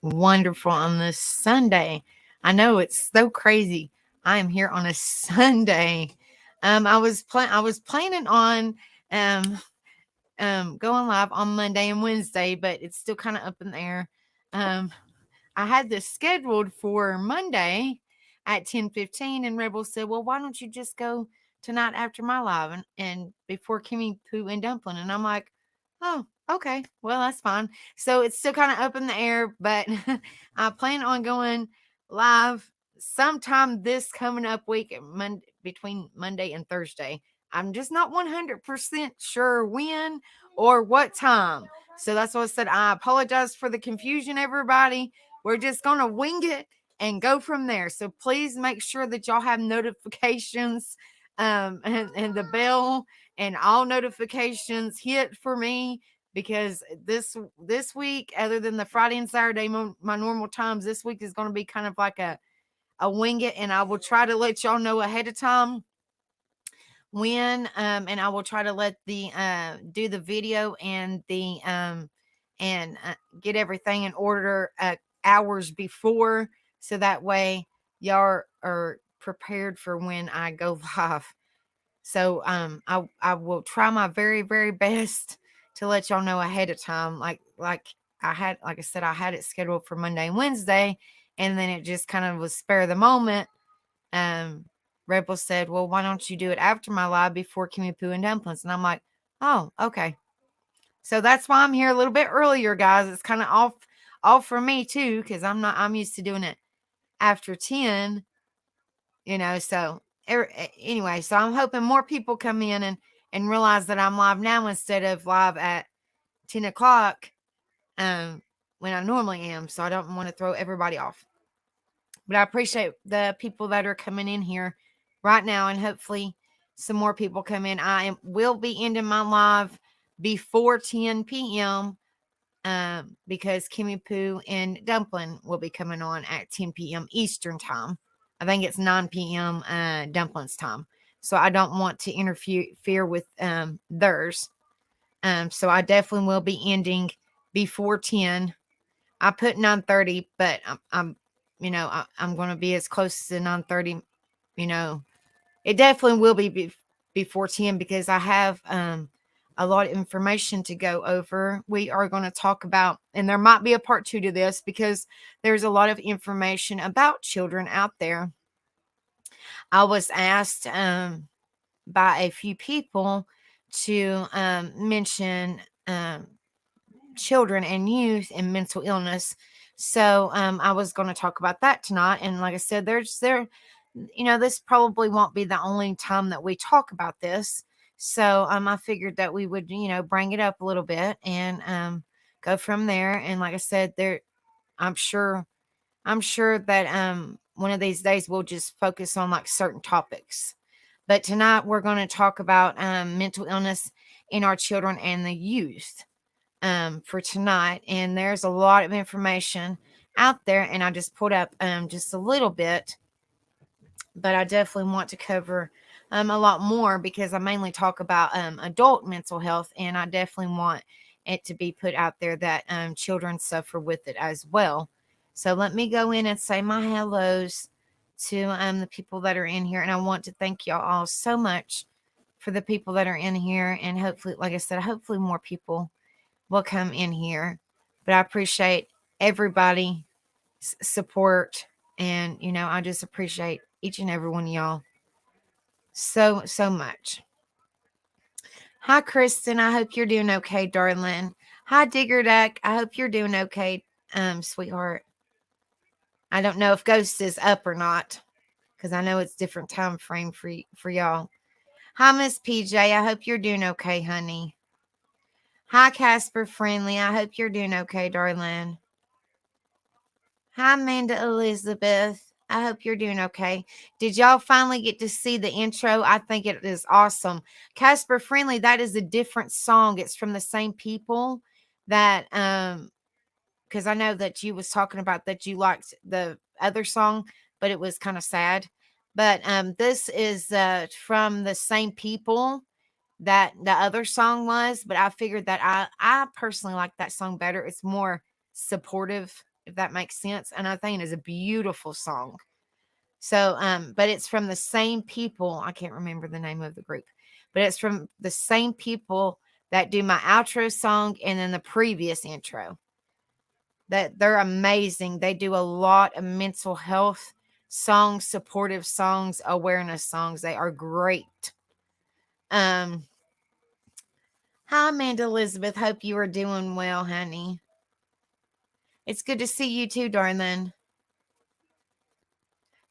wonderful on this Sunday. I know it's so crazy. I am here on a Sunday. I was planning on um going live on Monday and Wednesday, but it's still kind of up in the air. Um I had this scheduled for Monday at 10:15, and Rebel said, "Well, why don't you just go tonight after my live and before Kimmy Poo and Dumpling?" And I'm like, "Oh, okay, well that's fine." So it's still kind of up in the air, but I plan on going live sometime this coming up week, between Monday and Thursday. I'm just not 100% sure when or what time. So that's what I said. I apologize for the confusion, everybody. We're just going to wing it and go from there. So please make sure that y'all have notifications, and the bell and all notifications hit for me, because this week, other than the Friday and Saturday, my normal times, this week is going to be kind of like a wing it, and I will try to let y'all know ahead of time when, and I will try to let the do the video and the and get everything in order hours before, so that way y'all are prepared for when I go live. So I will try my very very best to let y'all know ahead of time, like I said, I had it scheduled for Monday and Wednesday, and then it just kind of was spare of the moment. um, Rebel said, "Well, why don't you do it after my live before Kimmy Poo and Dumplings?" And I'm like, "Oh, okay." So that's why I'm here a little bit earlier, guys. It's kind of off for me too, because I'm used to doing it after 10, So anyway, so I'm hoping more people come in and realize that I'm live now instead of live at 10 o'clock, um, when I normally am. So I don't want to throw everybody off. But I appreciate the people that are coming in here right now, and hopefully some more people come in. Will be ending my live before 10 p.m. Because Kimmy Poo and Dumpling will be coming on at 10 p.m. Eastern time. I think it's 9 p.m. Dumpling's time. So I don't want to interfere with theirs. So I definitely will be ending before 10. I put 9:30, but I'm going to be as close to 9:30. You know, it definitely will be before 10, because I have a lot of information to go over. We are going to talk about, and there might be a part 2 to this, because there's a lot of information about children out there. I was asked by a few people to mention children and youth and mental illness. So I was going to talk about that tonight. And like I said, this probably won't be the only time that we talk about this. So I figured that we would, bring it up a little bit and go from there. And like I said, I'm sure, I'm sure that one of these days we'll just focus on like certain topics. But tonight we're going to talk about mental illness in our children and the youth for tonight. And there's a lot of information out there, and I just pulled up just a little bit, but I definitely want to cover a lot more, because I mainly talk about adult mental health, and I definitely want it to be put out there that children suffer with it as well. So let me go in and say my hellos to the people that are in here, and I want to thank y'all all so much for the people that are in here, and hopefully, like I said, hopefully more people will come in here. But I appreciate everybody support, and I just appreciate each and every one of y'all so much. Hi Kristen, I hope you're doing okay, darling. Hi Digger Duck, I hope you're doing okay, sweetheart. I don't know if Ghost is up or not, because I know it's different time frame for y'all. Hi Miss PJ, I hope you're doing okay, honey. Hi Casper Friendly, I hope you're doing okay, darling. Hi, Amanda Elizabeth. I hope you're doing okay. Did y'all finally get to see the intro? I think it is awesome. Casper Friendly, that is a different song. It's from the same people that because I know that you was talking about that you liked the other song, but it was kind of sad. But this is from the same people that the other song was, but I figured that I personally like that song better. It's more supportive. if that makes sense. And I think it is a beautiful song. So, but it's from the same people. I can't remember the name of the group, but it's from the same people that do my outro song and then the previous intro. That they're amazing. They do a lot of mental health songs, supportive songs, awareness songs. They are great. Um, Hi, Amanda Elizabeth. Hope you are doing well, honey. It's good to see you too, darling.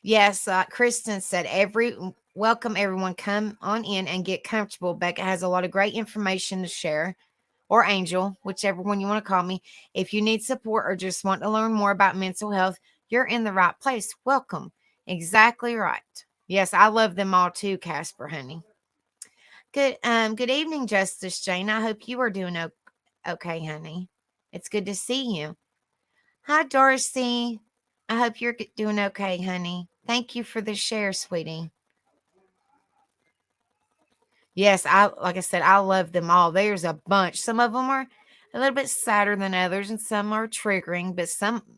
Yes, Kristen said, welcome everyone. Come on in and get comfortable. Becca has a lot of great information to share, or Angel, whichever one you want to call me. If you need support or just want to learn more about mental health, you're in the right place. Welcome. Exactly right. Yes, I love them all too, Casper, honey. Good evening, Justice Jane. I hope you are doing okay, honey. It's good to see you. Hi, Darcy. I hope you're doing okay, honey. Thank you for the share, sweetie. Yes, like I said, I love them all. There's a bunch. Some of them are a little bit sadder than others, and some are triggering, but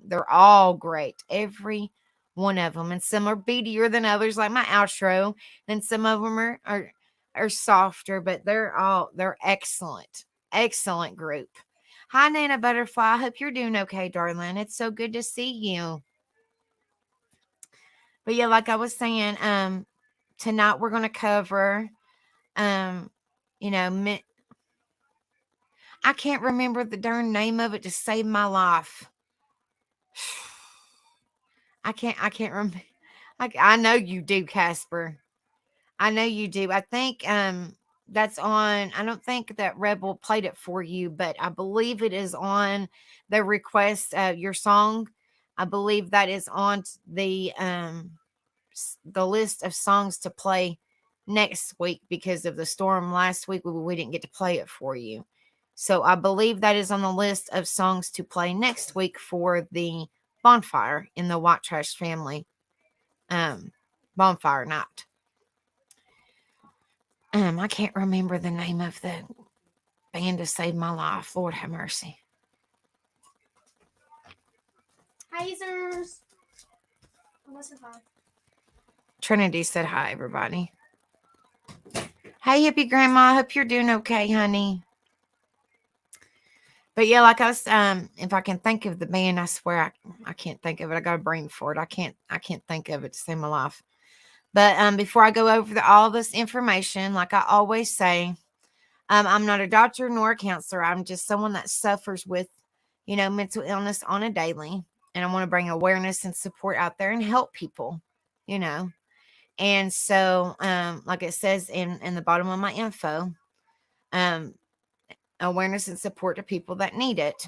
they're all great. Every one of them. And some are beatier than others, like my outro. And some of them are softer, but they're excellent. Excellent group. Hi, Nana Butterfly. I hope you're doing okay, darling. It's so good to see you. But yeah, like I was saying, tonight we're gonna cover you know, I can't remember the darn name of it to save my life. I can't remember. I know you do, Casper. I know you do. I think that's on. I don't think that Rebel played it for you, but I believe it is on the request your song. I believe that is on the list of songs to play next week because of the storm last week. We didn't get to play it for you. So I believe that is on the list of songs to play next week for the bonfire in the White Trash family bonfire night. I can't remember the name of the band to save my life. Lord have mercy. Hazers. Trinity said hi, everybody. Hey, hippie grandma. I hope you're doing okay, honey. But yeah, like I was, if I can think of the band, I swear I can't think of it. I got a brain for it. I can't think of it to save my life. But before I go over all this information, like I always say, I'm not a doctor nor a counselor. I'm just someone that suffers with, mental illness on a daily, and I want to bring awareness and support out there and help people, you know. And so, like it says in the bottom of my info, awareness and support to people that need it.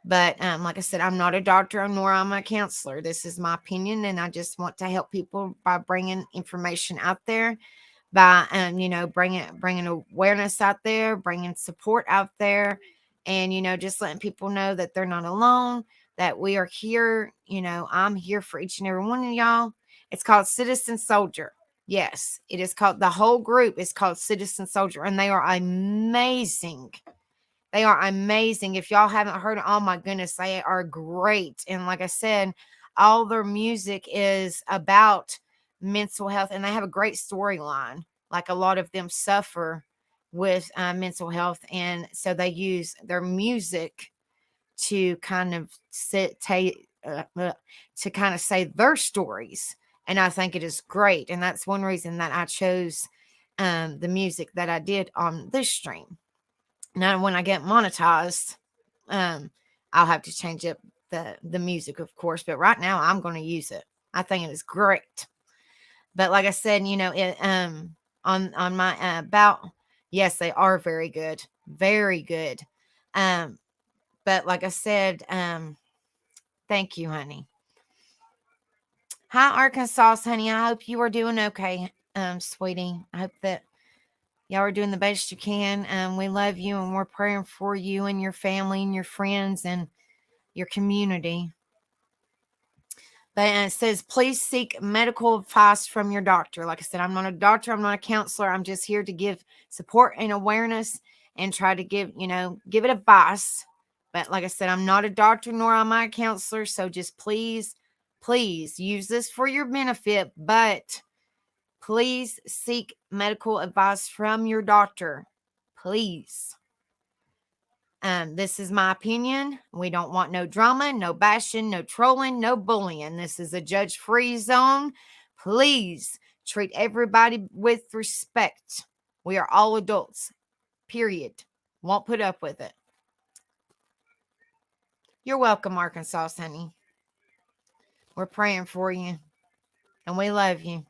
But like I said, I'm not a doctor nor I'm a counselor. This is my opinion, and I just want to help people by bringing information out there, by bringing awareness out there, bringing support out there, and just letting people know that they're not alone, that we are here. I'm here for each and every one of y'all. It's called Citizen Soldier. Yes, it is called, the whole group is called Citizen Soldier, and they are amazing. They are amazing. If y'all haven't heard, oh my goodness, they are great. And like I said, all their music is about mental health, and they have a great storyline. Like a lot of them suffer with mental health, and so they use their music to kind of to kind of say their stories. And I think it is great, and that's one reason that I chose the music that I did on this stream. Now, when I get monetized, I'll have to change up the music, of course. But right now, I'm going to use it. I think it is great. But like I said, it on my about, yes, they are very good, very good. But like I said, thank you, honey. Hi, Arkansas, honey. I hope you are doing okay, sweetie. I hope that y'all are doing the best you can. We love you, and we're praying for you and your family and your friends and your community. But it says, please seek medical advice from your doctor. Like I said, I'm not a doctor. I'm not a counselor. I'm just here to give support and awareness and try to give it advice But like I said, I'm not a doctor nor am I a counselor. So just please, please use this for your benefit. But please seek medical advice from your doctor. Please. This is my opinion. We don't want no drama, no bashing, no trolling, no bullying. This is a judge-free zone. Please treat everybody with respect. We are all adults, period. Won't put up with it. You're welcome, Arkansas, honey. We're praying for you, and we love you.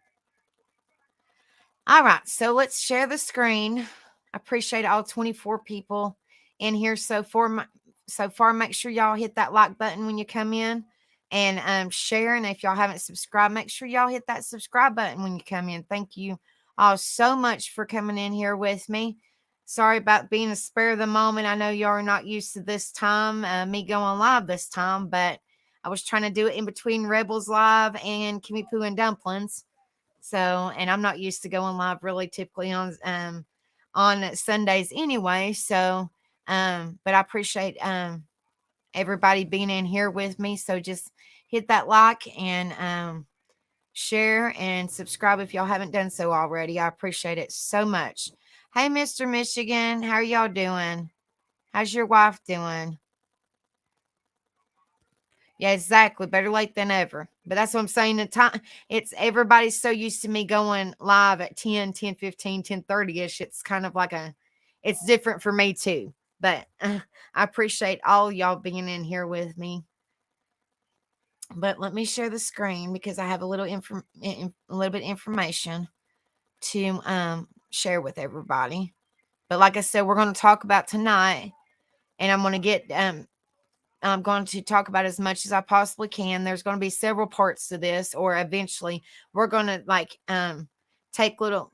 All right, so let's share the screen. I appreciate all 24 people in here so far. Make sure y'all hit that like button when you come in and share. And if y'all haven't subscribed, make sure y'all hit that subscribe button when you come in. Thank you all so much for coming in here with me. Sorry about being a spare of the moment. I know y'all are not used to this time, me going live this time, but I was trying to do it in between Rebels Live and Kimmy Poo and Dumplings. So, and I'm not used to going live really typically on Sundays anyway. So, but I appreciate everybody being in here with me. So just hit that like and share and subscribe if y'all haven't done so already. I appreciate it so much. Hey, Mr. Michigan, how are y'all doing? How's your wife doing? Yeah, exactly. Better late than ever. But that's what I'm saying. The time it's everybody's so used to me going live at 10, 10, 15, 10, 30-ish. It's kind of like it's different for me too. But I appreciate all y'all being in here with me. But let me share the screen because I have a little bit information to share with everybody. But like I said, we're going to talk about tonight, and I'm going to talk about as much as I possibly can. There's going to be several parts to this, or eventually we're going to take little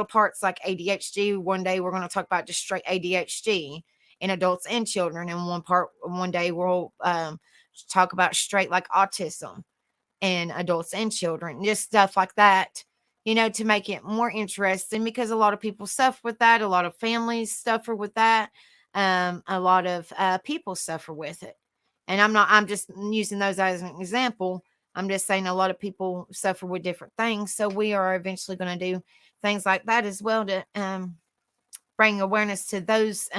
parts like ADHD. One day we're going to talk about just straight ADHD in adults and children. And one day we'll talk about straight like autism in adults and children, just stuff like that, to make it more interesting, because a lot of people suffer with that. A lot of families suffer with that. A lot of people suffer with it. And I'm just using those as an example. I'm just saying a lot of people suffer with different things. So we are eventually going to do things like that as well to bring awareness to those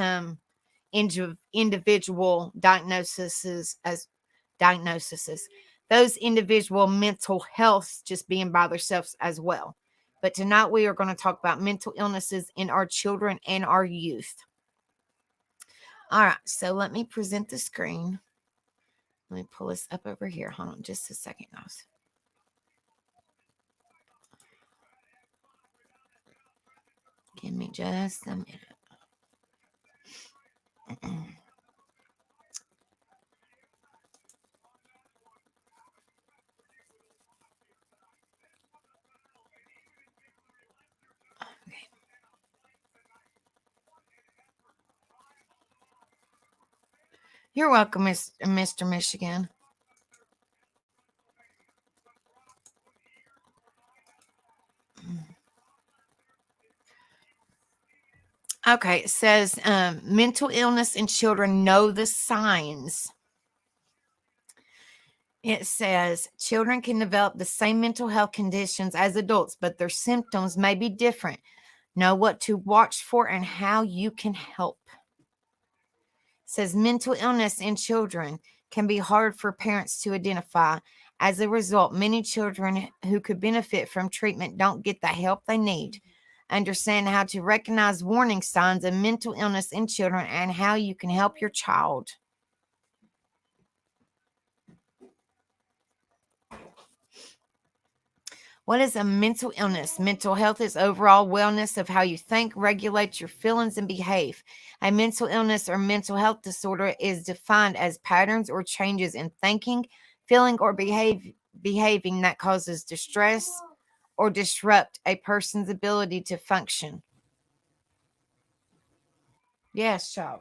individual diagnoses, those individual mental health just being by themselves as well. But tonight we are going to talk about mental illnesses in our children and our youth. All right, so let me present the screen. Let me pull this up over here. Hold on just a second, guys. Give me just a minute. You're welcome, Mr. Michigan. Okay, it says mental illness in children, know the signs. It says children can develop the same mental health conditions as adults, but their symptoms may be different. Know what to watch for and how you can help. It says mental illness in children can be hard for parents to identify. As a result, many children who could benefit from treatment don't get the help they need. Understand how to recognize warning signs of mental illness in children and how you can help your child. What is a mental illness? Mental health is overall wellness of how you think, regulate your feelings, and behave. A mental illness or mental health disorder is defined as patterns or changes in thinking, feeling, or behaving that causes distress or disrupt a person's ability to function. Yes, child.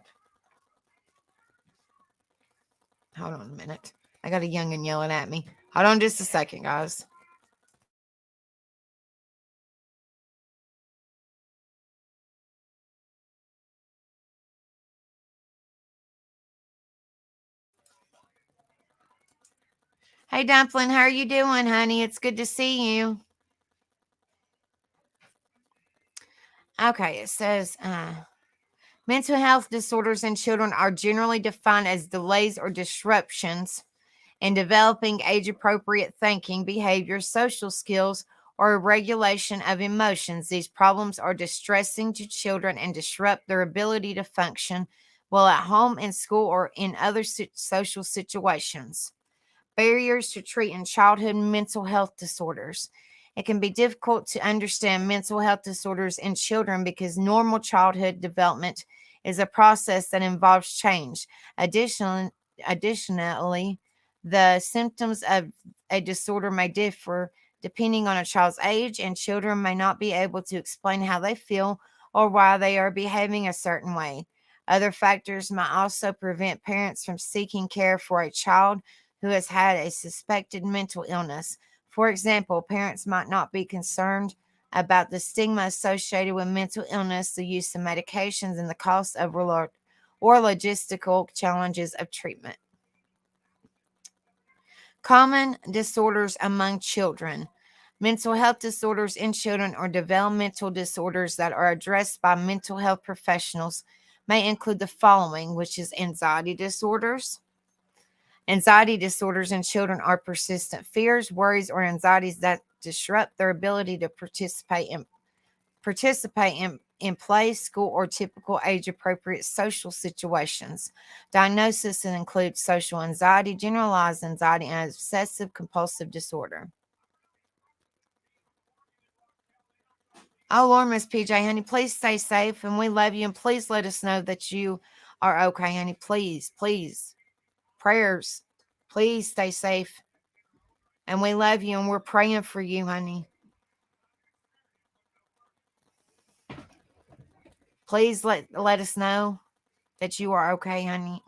Hold on a minute. I got a youngin' yelling at me. Hold on just a second, guys. Hey, Dumpling, how are you doing, honey? It's good to see you. Okay, it says mental health disorders in children are generally defined as delays or disruptions in developing age appropriate thinking, behaviors, social skills, or regulation of emotions. These problems are distressing to children and disrupt their ability to function while at home, in school, or in other social situations. Barriers to treating childhood mental health disorders. It can be difficult to understand mental health disorders in children because normal childhood development is a process that involves change. Additionally, additionally, the symptoms of a disorder may differ depending on a child's age, and children may not be able to explain how they feel or why they are behaving a certain way. Other factors might also prevent parents from seeking care for a child who has had a suspected mental illness. For example, parents might not be concerned about the stigma associated with mental illness, the use of medications, and the cost of or logistical challenges of treatment. Common disorders among children. Mental health disorders in children or developmental disorders that are addressed by mental health professionals may include the following, which is anxiety disorders. Anxiety disorders in children are persistent fears, worries, or anxieties that disrupt their ability to participate in play, school, or typical age appropriate social situations. Diagnoses include social anxiety, generalized anxiety, and obsessive compulsive disorder. Oh, Lord, Miss PJ, honey, please stay safe and we love you. And please let us know that you are okay, honey. Please, please. Prayers. Please stay safe. And we love you and we're praying for you, honey. Please let us know that you are okay, honey.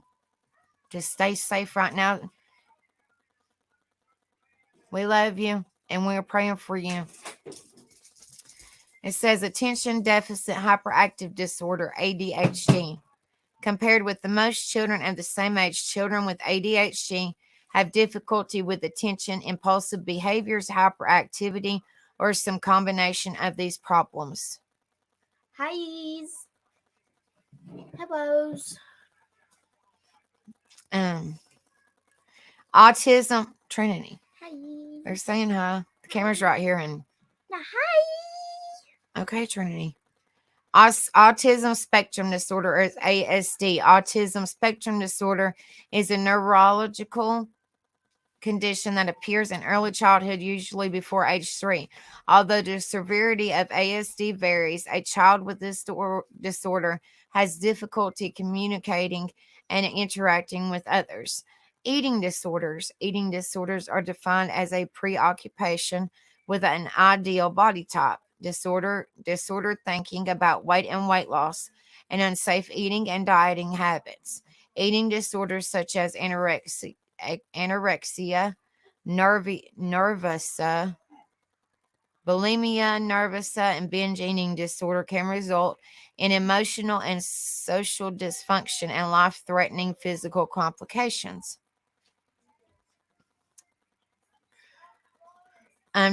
Just stay safe right now. We love you and we're praying for you. It says attention deficit hyperactive disorder, ADHD. Compared with the most children of the same age, children with ADHD have difficulty with attention, impulsive behaviors, hyperactivity, or some combination of these problems. Hi's. Hellos. Autism, Trinity. Hi. They're saying hi. The camera's right here and Now, hi. okay, Trinity. Autism spectrum disorder, or ASD. Autism spectrum disorder is a neurological condition that appears in early childhood, usually before age 3. Although the severity of ASD varies, a child with this disorder has difficulty communicating and interacting with others. Eating disorders. Eating disorders are defined as a preoccupation with an ideal body type. Disordered thinking about weight and weight loss, and unsafe eating and dieting habits. Eating disorders such as anorexia nervosa, bulimia nervosa, and binge eating disorder can result in emotional and social dysfunction and life threatening physical complications.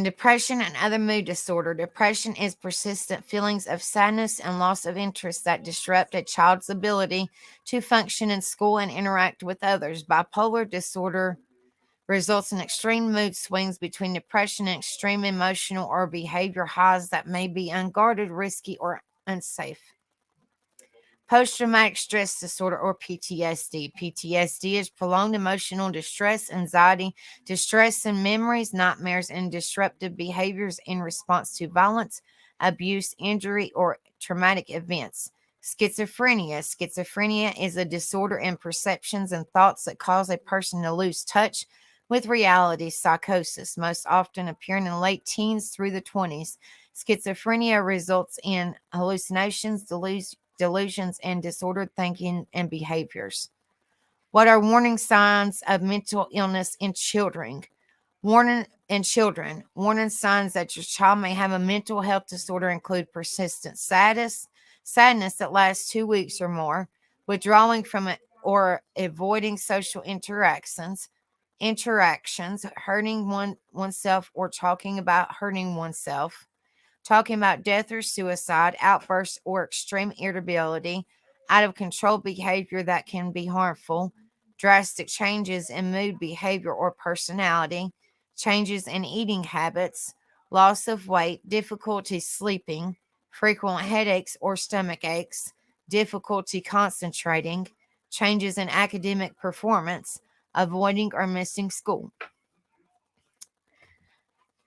Depression and other mood disorder. Depression is persistent feelings of sadness and loss of interest that disrupt a child's ability to function in school and interact with others. Bipolar disorder results in extreme mood swings between depression and extreme emotional or behavior highs that may be unguarded, risky, or unsafe. Post-traumatic stress disorder, or PTSD. PTSD is prolonged emotional distress, anxiety, distress in memories, nightmares, and disruptive behaviors in response to violence, abuse, injury, or traumatic events. Schizophrenia. Schizophrenia is a disorder in perceptions and thoughts that cause a person to lose touch with reality. Psychosis, most often appearing in late teens through the 20s. Schizophrenia results in hallucinations, delusions, and disordered thinking and behaviors. What are warning signs of mental illness in children? Warning signs that your child may have a mental health disorder include persistent sadness that lasts 2 weeks or more, withdrawing from it or avoiding social interactions, interactions, hurting oneself or talking about hurting oneself, talking about death or suicide, outbursts or extreme irritability, out of control behavior that can be harmful, drastic changes in mood, behavior, or personality, changes in eating habits, loss of weight, difficulty sleeping, frequent headaches or stomach aches, difficulty concentrating, changes in academic performance, avoiding or missing school.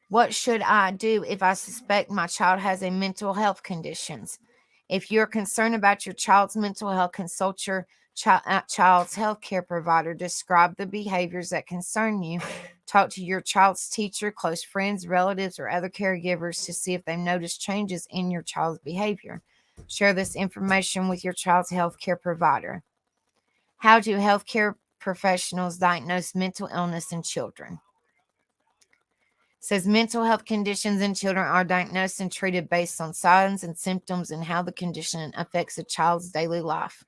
What should I do if I suspect my child has a mental health conditions? If you're concerned about your child's mental health, consult your child's health care provider. Describe the behaviors that concern you. Talk to your child's teacher, close friends, relatives, or other caregivers to see if they've noticed changes in your child's behavior. Share this information with your child's health care provider. How do healthcare professionals diagnose mental illness in children? Says mental health conditions in children are diagnosed and treated based on signs and symptoms and how the condition affects a child's daily life.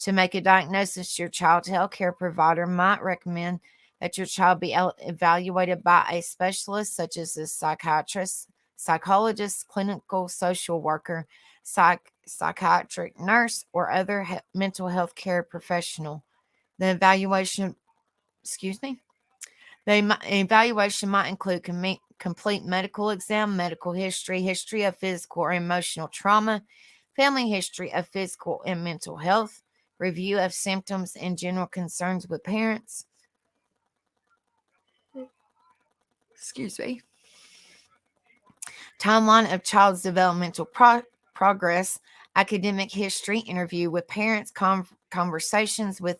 To make a diagnosis, your child's health care provider might recommend that your child be evaluated by a specialist such as a psychiatrist, psychologist, clinical social worker, psychiatric nurse, or other mental health care professional. The evaluation, excuse me, the evaluation might include complete medical exam, medical history, history of physical or emotional trauma, family history of physical and mental health, review of symptoms and general concerns with parents. Excuse me. Timeline of child's developmental progress, academic history, interview with parents, conversations with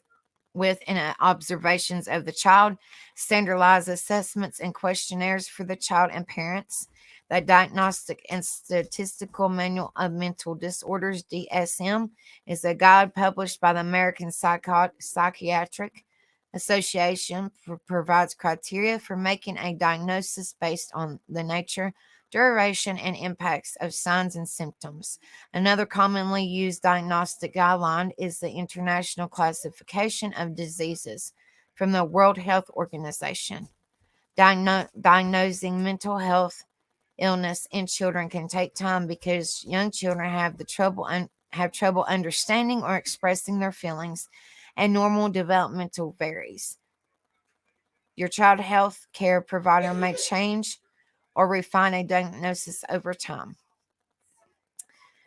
and observations of the child, standardized assessments and questionnaires for the child and parents. The Diagnostic and Statistical Manual of Mental Disorders, DSM, is a guide published by the American Psychiatric Association, provides criteria for making a diagnosis based on the nature, duration, and impacts of signs and symptoms. Another commonly used diagnostic guideline is the International Classification of Diseases from the World Health Organization. Diagnosing mental health illness in children can take time because young children have trouble understanding or expressing their feelings, and normal developmental varies. Your child health care provider may change or refine a diagnosis over time.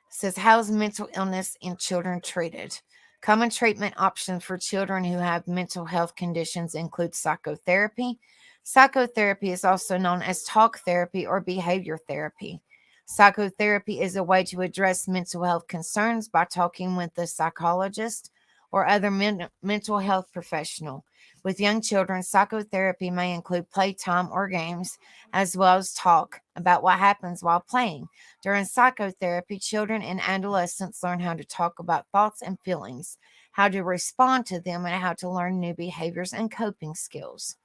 Says, how is mental illness in children treated? Common treatment options for children who have mental health conditions include psychotherapy. Psychotherapy is also known as talk therapy or behavior therapy. Psychotherapy is a way to address mental health concerns by talking with a psychologist or other mental health professional. With young children, psychotherapy may include playtime or games, as well as talk about what happens while playing. During psychotherapy, children and adolescents learn how to talk about thoughts and feelings, how to respond to them, and how to learn new behaviors and coping skills.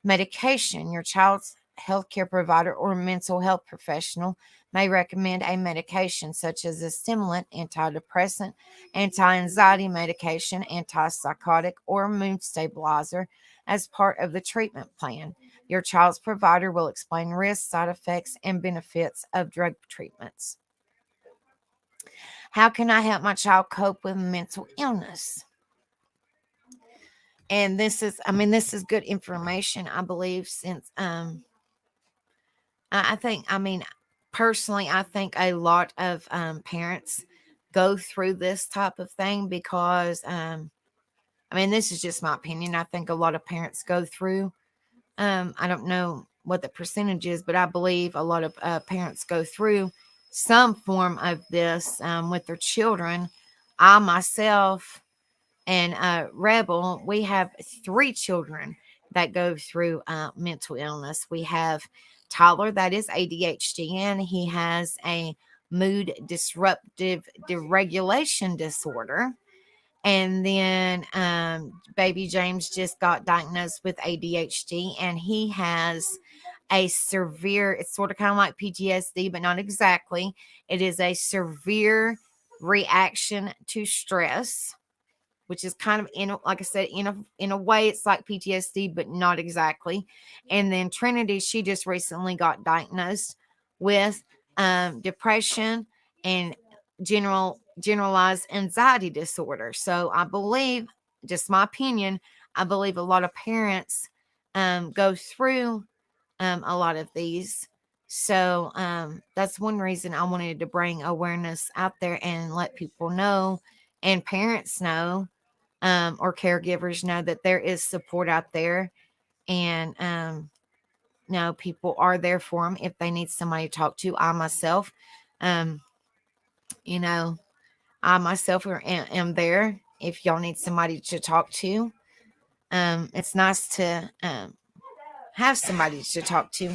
Medication. Your child's healthcare provider or mental health professional may recommend a medication such as a stimulant, antidepressant, anti-anxiety medication, antipsychotic, or mood stabilizer as part of the treatment plan. Your child's provider will explain risks, side effects, and benefits of drug treatments. How can I help my child cope with mental illness? And this is good information, I believe, since I think, personally, I think a lot of parents go through this type of thing because, this is just my opinion. I think a lot of parents go through, I don't know what the percentage is, but I believe a lot of parents go through some form of this with their children. I myself and Rebel, we have 3 children that go through mental illness. We have Tyler, that is ADHD, and he has a mood disruptive deregulation disorder. And then baby James just got diagnosed with ADHD, and he has a severe, it's sort of kind of like PTSD, but not exactly. It is a severe reaction to stress. which is kind of like I said, in a way, it's like PTSD, but not exactly. And then Trinity, she just recently got diagnosed with depression and generalized anxiety disorder. So I believe, just my opinion, I believe a lot of parents go through a lot of these. So that's one reason I wanted to bring awareness out there and let people know and parents know, or caregivers know, that there is support out there. And no, people are there for them if they need somebody to talk to. I myself, um, you know, I myself am there if y'all need somebody to talk to. It's nice to have somebody to talk to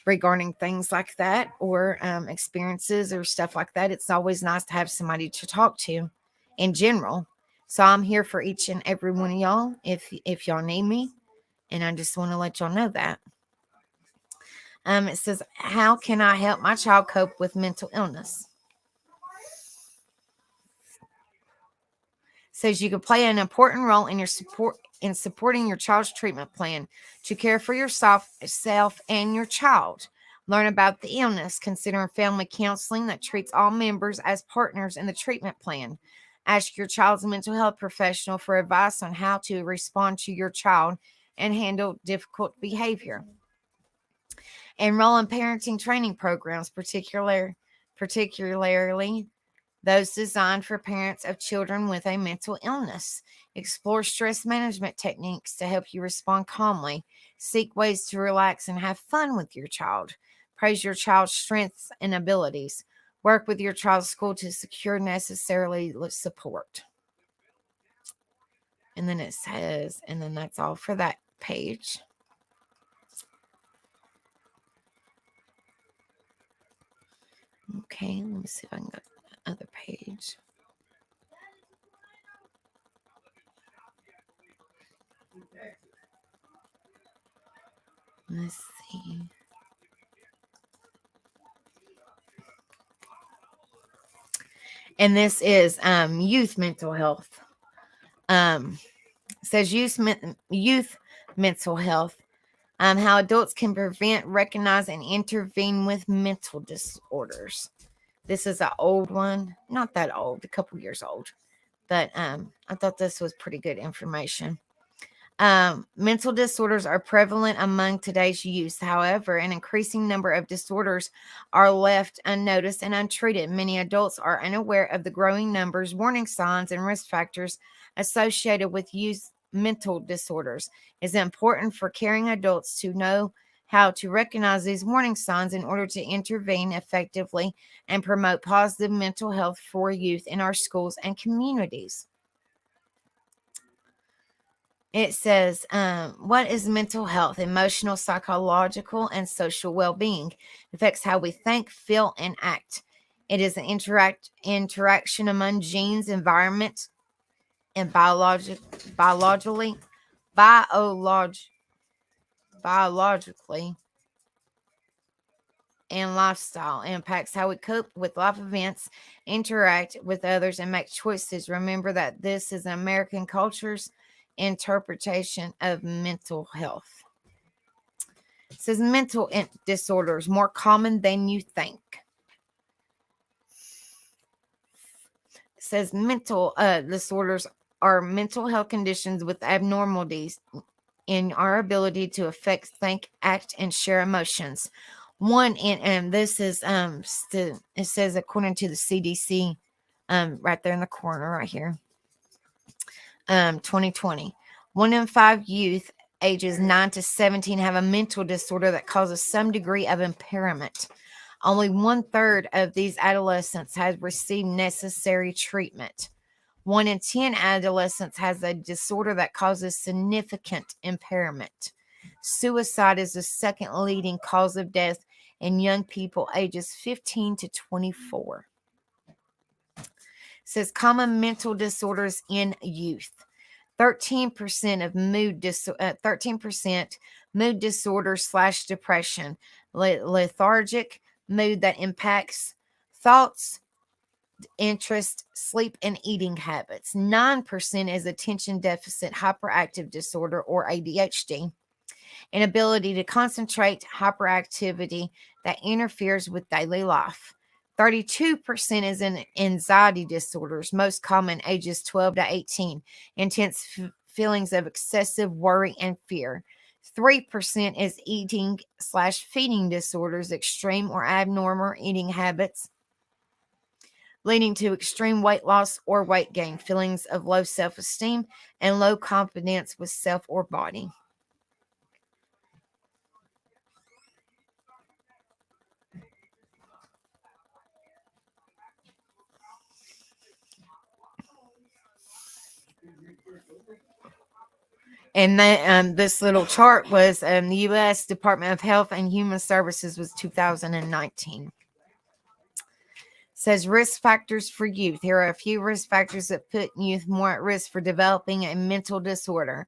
regarding things like that, or experiences or stuff like that. It's always nice to have somebody to talk to in general. So I'm here for each and every one of y'all if y'all need me. And I just want to let y'all know that. It says, how can I help my child cope with mental illness? It says you can play an important role in supporting your child's treatment plan to care for yourself and your child. Learn about the illness, considering family counseling that treats all members as partners in the treatment plan. Ask your child's mental health professional for advice on how to respond to your child and handle difficult behavior. Enroll in parenting training programs, particularly those designed for parents of children with a mental illness. Explore stress management techniques to help you respond calmly. Seek ways to relax and have fun with your child. Praise your child's strengths and abilities. Work with your child's school to secure necessary support. And then it says, and then that's all for that page. Okay, let me see if I can go to the other page. Let's see. And this is youth mental health. It says youth mental health. How adults can prevent, recognize, and intervene with mental disorders. This is an old one, not that old, a couple years old, but I thought this was pretty good information. Mental disorders are prevalent among today's youth. However, an increasing number of disorders are left unnoticed and untreated. Many adults are unaware of the growing numbers, warning signs, and risk factors associated with youth mental disorders. It's important for caring adults to know how to recognize these warning signs in order to intervene effectively and promote positive mental health for youth in our schools and communities. It says, what is mental health? Emotional, psychological, and social well-being. It affects how we think, feel, and act. It is an interaction among genes, environment, and biologically, and lifestyle. It impacts how we cope with life events, interact with others, and make choices. Remember that this is an American culture's interpretation of mental health. It says mental disorders more common than you think. It says mental disorders are mental health conditions with abnormalities in our ability to affect, think, act, and share emotions. One, and this is it says according to the CDC, right there in the corner, right here, 2020, 1 in 5 youth ages 9 to 17 have a mental disorder that causes some degree of impairment. Only 1/3 of these adolescents has received necessary treatment. 1 in 10 adolescents has a disorder that causes significant impairment. Suicide is the second leading cause of death in young people ages 15 to 24. It says common mental disorders in youth. 13% of mood disorder / depression, lethargic mood that impacts thoughts, interest, sleep, and eating habits. 9% is attention deficit hyperactive disorder or ADHD. Inability to concentrate, hyperactivity that interferes with daily life. 32% is in anxiety disorders, most common ages 12 to 18, intense feelings of excessive worry and fear. 3% is eating/feeding disorders, extreme or abnormal eating habits, leading to extreme weight loss or weight gain, feelings of low self-esteem, and low confidence with self or body. And this little chart was the U.S. Department of Health and Human Services was 2019. Says risk factors for youth. Here are a few risk factors that put youth more at risk for developing a mental disorder: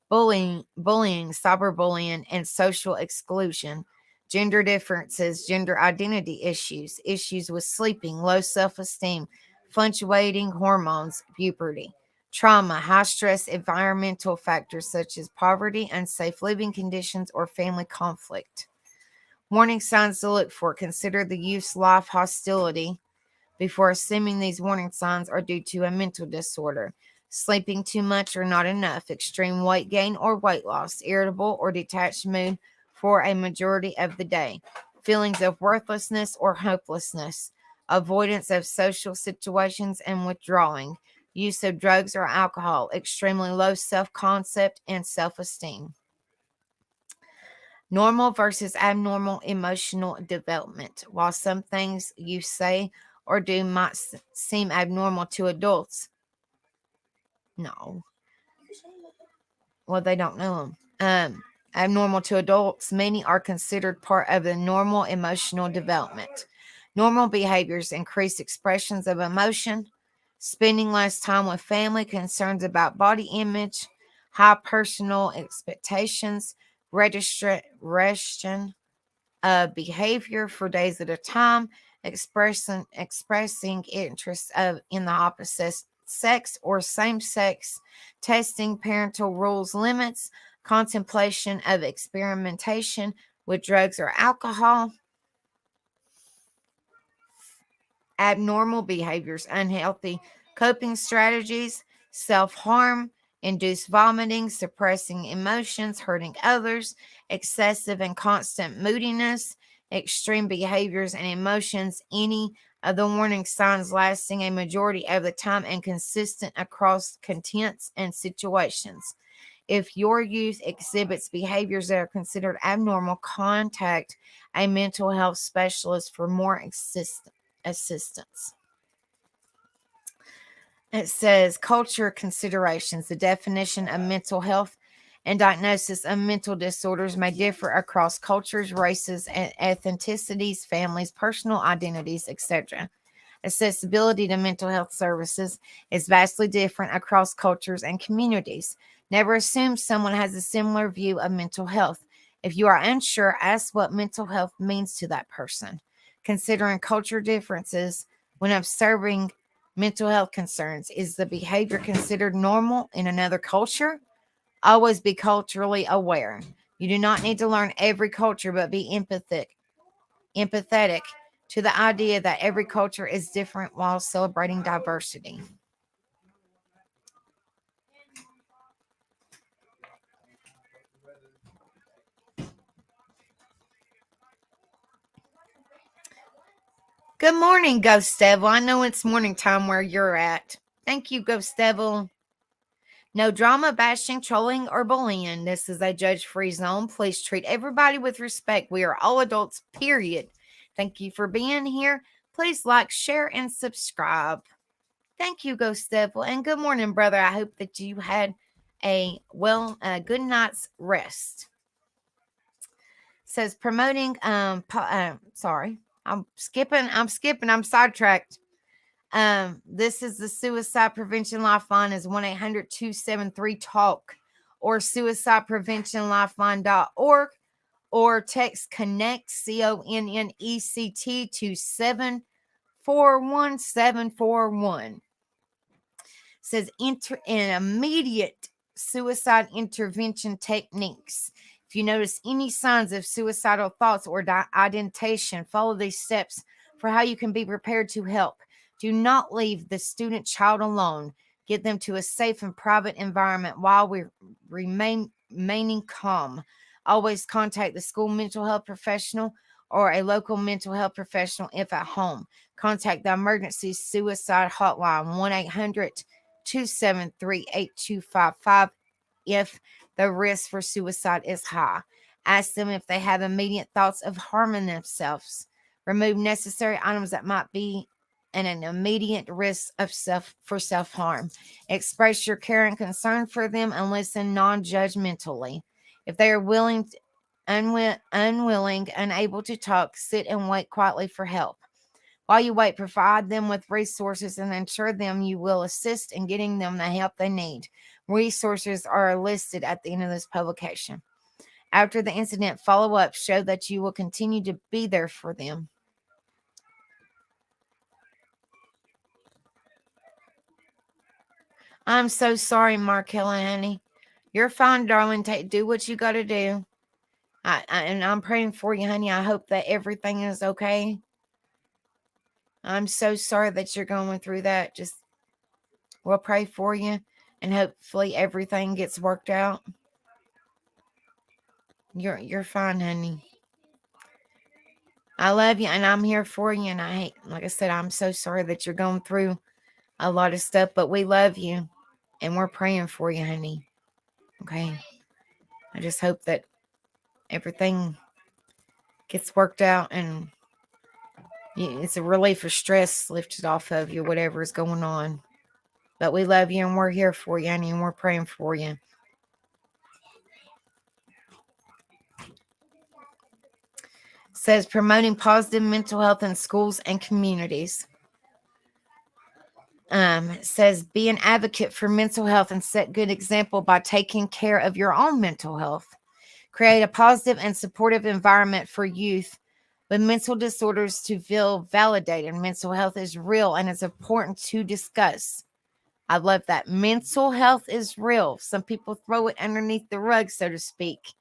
bullying, cyberbullying, and social exclusion. Gender differences, gender identity issues, issues with sleeping, low self-esteem, fluctuating hormones, puberty. Trauma, high stress environmental factors such as poverty, unsafe living conditions, or family conflict. Warning signs to look for: consider the youth's life hostility before assuming these warning signs are due to a mental disorder. Sleeping too much or not enough, extreme weight gain or weight loss, irritable or detached mood for a majority of the day, feelings of worthlessness or hopelessness, avoidance of social situations and withdrawing, use of drugs or alcohol, extremely low self-concept and self-esteem. Normal versus abnormal emotional development. While some things you say or do might seem abnormal to adults, no. Well, they don't know them. Abnormal to adults, many are considered part of the normal emotional development. Normal behaviors: increased expressions of emotion, spending less time with family, concerns about body image, high personal expectations, registration behavior for days at a time, expressing interest in the opposite sex or same sex, testing parental rules limits, contemplation of experimentation with drugs or alcohol. Abnormal behaviors: unhealthy coping strategies, self-harm, induced vomiting, suppressing emotions, hurting others, excessive and constant moodiness, extreme behaviors and emotions, any of the warning signs lasting a majority of the time and consistent across contents and situations. If your youth exhibits behaviors that are considered abnormal, contact a mental health specialist for more assistance. It says culture considerations. The definition of mental health and diagnosis of mental disorders may differ across cultures, races, and ethnicities, families, personal identities, etc. Accessibility to mental health services is vastly different across cultures and communities. Never assume someone has a similar view of mental health. If you are unsure, ask what mental health means to that person. Considering culture differences when observing mental health concerns: is the behavior considered normal in another culture? Always be culturally aware. You do not need to learn every culture, but be empathetic to the idea that every culture is different while celebrating diversity. Good morning, Ghost Devil. I know it's morning time where you're at. Thank you, Ghost Devil. No drama, bashing, trolling, or bullying. This is a judge-free zone. Please treat everybody with respect. We are all adults, period. Thank you for being here. Please like, share, and subscribe. Thank you, Ghost Devil. And good morning, brother. I hope that you had a good night's rest. Says promoting, sorry, I'm sidetracked. This is the Suicide Prevention Lifeline is 1-800-273-TALK or suicidepreventionlifeline.org or text CONNECT, CONNECT to 7 41741. Says immediate suicide intervention techniques. If you notice any signs of suicidal thoughts or identification, follow these steps for how you can be prepared to help. Do not leave the student child alone. Get them to a safe and private environment while we remaining calm. Always contact the school mental health professional or a local mental health professional if at home. Contact the emergency suicide hotline 1-800-273-8255 if the risk for suicide is high. Ask them if they have immediate thoughts of harming themselves. Remove necessary items that might be an immediate risk of self-harm. Express your care and concern for them and listen non-judgmentally. If they are unwilling, unable to talk, sit and wait quietly for help. While you wait, provide them with resources and ensure them you will assist in getting them the help they need. Resources are listed at the end of this publication. After the incident, follow up. Show that you will continue to be there for them. I'm so sorry, Markella, honey. You're fine, darling. Do what you got to do. And I'm praying for you, honey. I hope that everything is okay. I'm so sorry that you're going through that. Just we'll pray for you, and hopefully everything gets worked out. You're fine, honey. I love you, and I'm here for you. And like I said, I'm so sorry that you're going through a lot of stuff, but we love you, and we're praying for you, honey. Okay. I just hope that everything gets worked out, and it's a relief for stress lifted off of you, whatever is going on. But we love you, and we're here for you, honey, and we're praying for you. Says promoting positive mental health in schools and communities. Says be an advocate for mental health and set good example by taking care of your own mental health. Create a positive and supportive environment for youth with mental disorders to feel validated. Mental health is real and it's important to discuss. I love that. Mental health is real. Some people throw it underneath the rug, so to speak.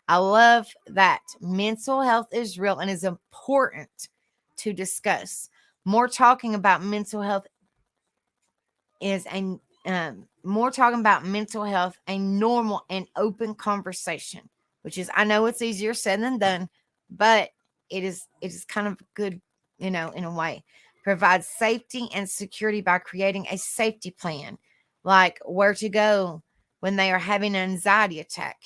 I love that. Mental health is real and is important to discuss. More talking about mental health is a normal and open conversation, which is, I know it's easier said than done, but it is kind of good, in a way. Provides safety and security by creating a safety plan, like where to go when they are having an anxiety attack.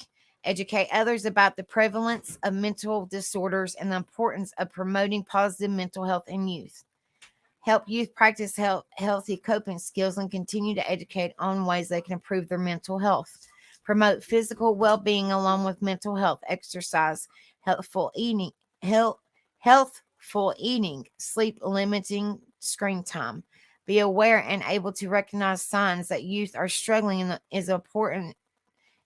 Educate others about the prevalence of mental disorders and the importance of promoting positive mental health in youth. Help youth practice healthy coping skills and continue to educate on ways they can improve their mental health. Promote physical well-being along with mental health, exercise, healthful eating, sleep limiting screen time. Be aware and able to recognize signs that youth are struggling is important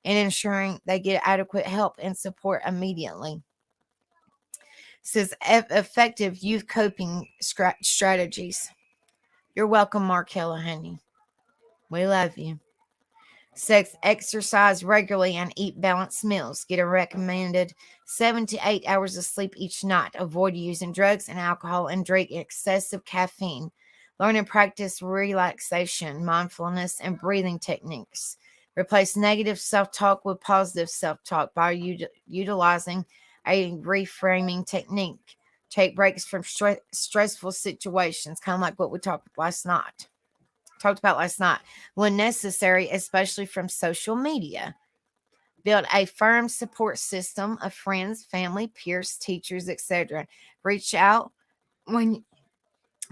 in ensuring they get adequate help and support immediately. Says effective youth coping strategies. You're welcome, Markella, honey. We love you. Exercise regularly and eat balanced meals. Get a recommended 7 to 8 hours of sleep each night. Avoid using drugs and alcohol and drink excessive caffeine. Learn and practice relaxation, mindfulness, and breathing techniques. Replace negative self-talk with positive self-talk by utilizing a reframing technique. Take breaks from stressful situations, kind of like what we talked about last night, when necessary, especially from social media. Build a firm support system of friends, family, peers, teachers, etc. Reach out when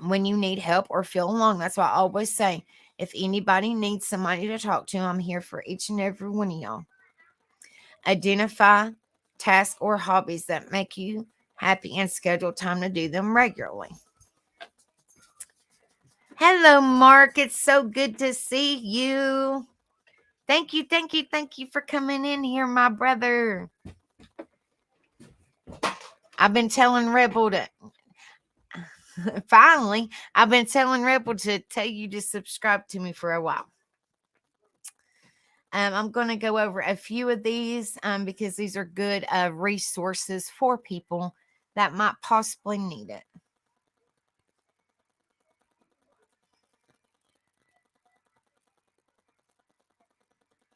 you need help or feel alone. That's why I always say, if anybody needs somebody to talk to, I'm here for each and every one of y'all. Identify tasks or hobbies that make you happy and schedule time to do them regularly. Hello, Mark. It's so good to see you. Thank you for coming in here, my brother. I've been telling Rebel to... Finally, I've been telling Rebel to tell you to subscribe to me for a while. I'm going to go over a few of these because these are good resources for people that might possibly need it.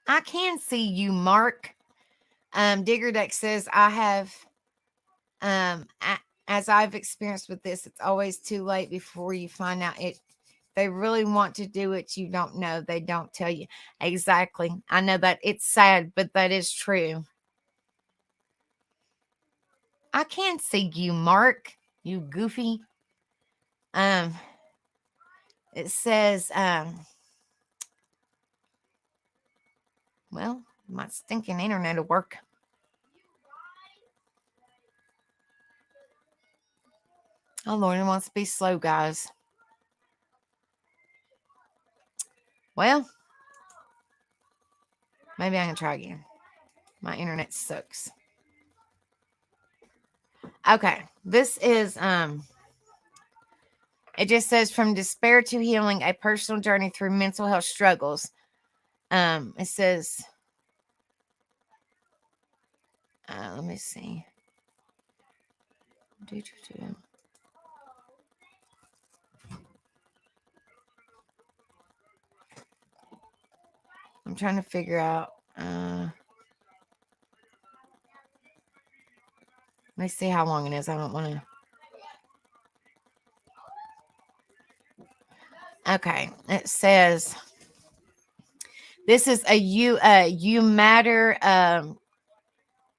I can see you, Mark. Digger Deck says, I have, as I've experienced with this, it's always too late before you find out it. They really want to do it. You don't know. They don't tell you. Exactly. I know that it's sad, but that is true. I can see you, Mark. You goofy. It says, well, my stinking internet will work. Oh, Lord, it wants to be slow, guys. Well, maybe I can try again. My internet sucks. Okay, this is, it just says from despair to healing, a personal journey through mental health struggles. It says, let me see. I'm trying to figure out. Let me see how long it is. I don't want to. Okay, it says this is a you matter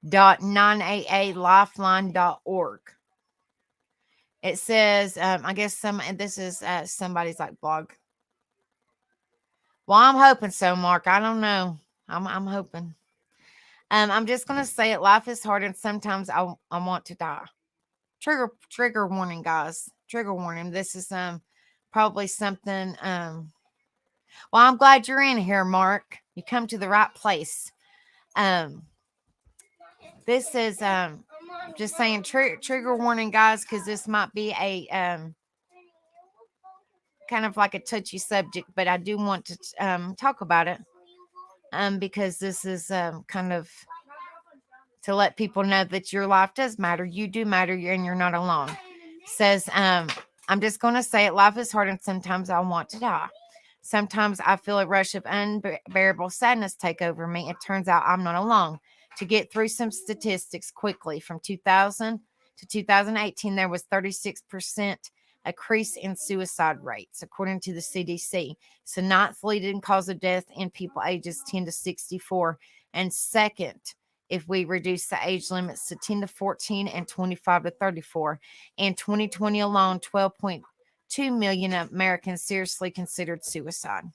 .9AA lifeline.org. It says I guess this is somebody's like blog. Well, I'm hoping so, Mark. I don't know. I'm hoping. I'm just gonna say it. Life is hard, and sometimes I want to die. Trigger warning, guys. Trigger warning. This is probably something. Well, I'm glad you're in here, Mark. You come to the right place. This is just saying trigger warning, guys, because this might be a kind of like a touchy subject, but I do want to talk about it because this is kind of to let people know that your life does matter. You do matter, and you're not alone. It says, I'm just going to say it. Life is hard, and sometimes I want to die. Sometimes I feel a rush of unbearable sadness take over me. It turns out I'm not alone. To get through some statistics quickly, from 2000 to 2018, there was 36% increase in suicide rates, according to the CDC. It's the ninth leading cause of death in people ages 10 to 64, and second if we reduce the age limits to 10 to 14 and 25 to 34. In 2020 alone, 12.2 million Americans seriously considered suicide.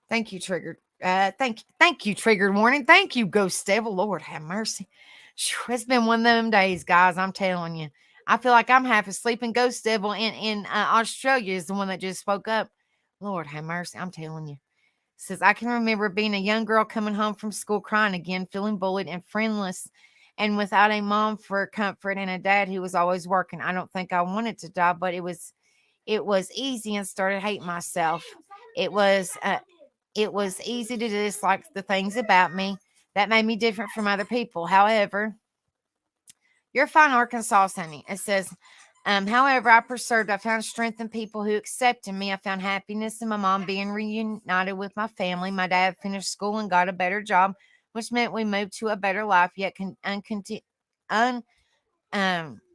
Thank you, Triggered. Thank you, Triggered Warning. Thank you, Ghost Devil. Lord have mercy. It's been one of them days, guys. I'm telling you. I feel like I'm half asleep, and Ghost Devil in Australia is the one that just spoke up. Lord have mercy. I'm telling you. Says, I can remember being a young girl coming home from school crying again, feeling bullied and friendless, and without a mom for comfort and a dad who was always working. I don't think I wanted to die, but it was easy, and started hating myself. It was easy to dislike the things about me that made me different from other people. However, you're fine, Arkansas, honey. It says, however, I persevered. I found strength in people who accepted me. I found happiness in my mom being reunited with my family. My dad finished school and got a better job, which meant we moved to a better life. Yet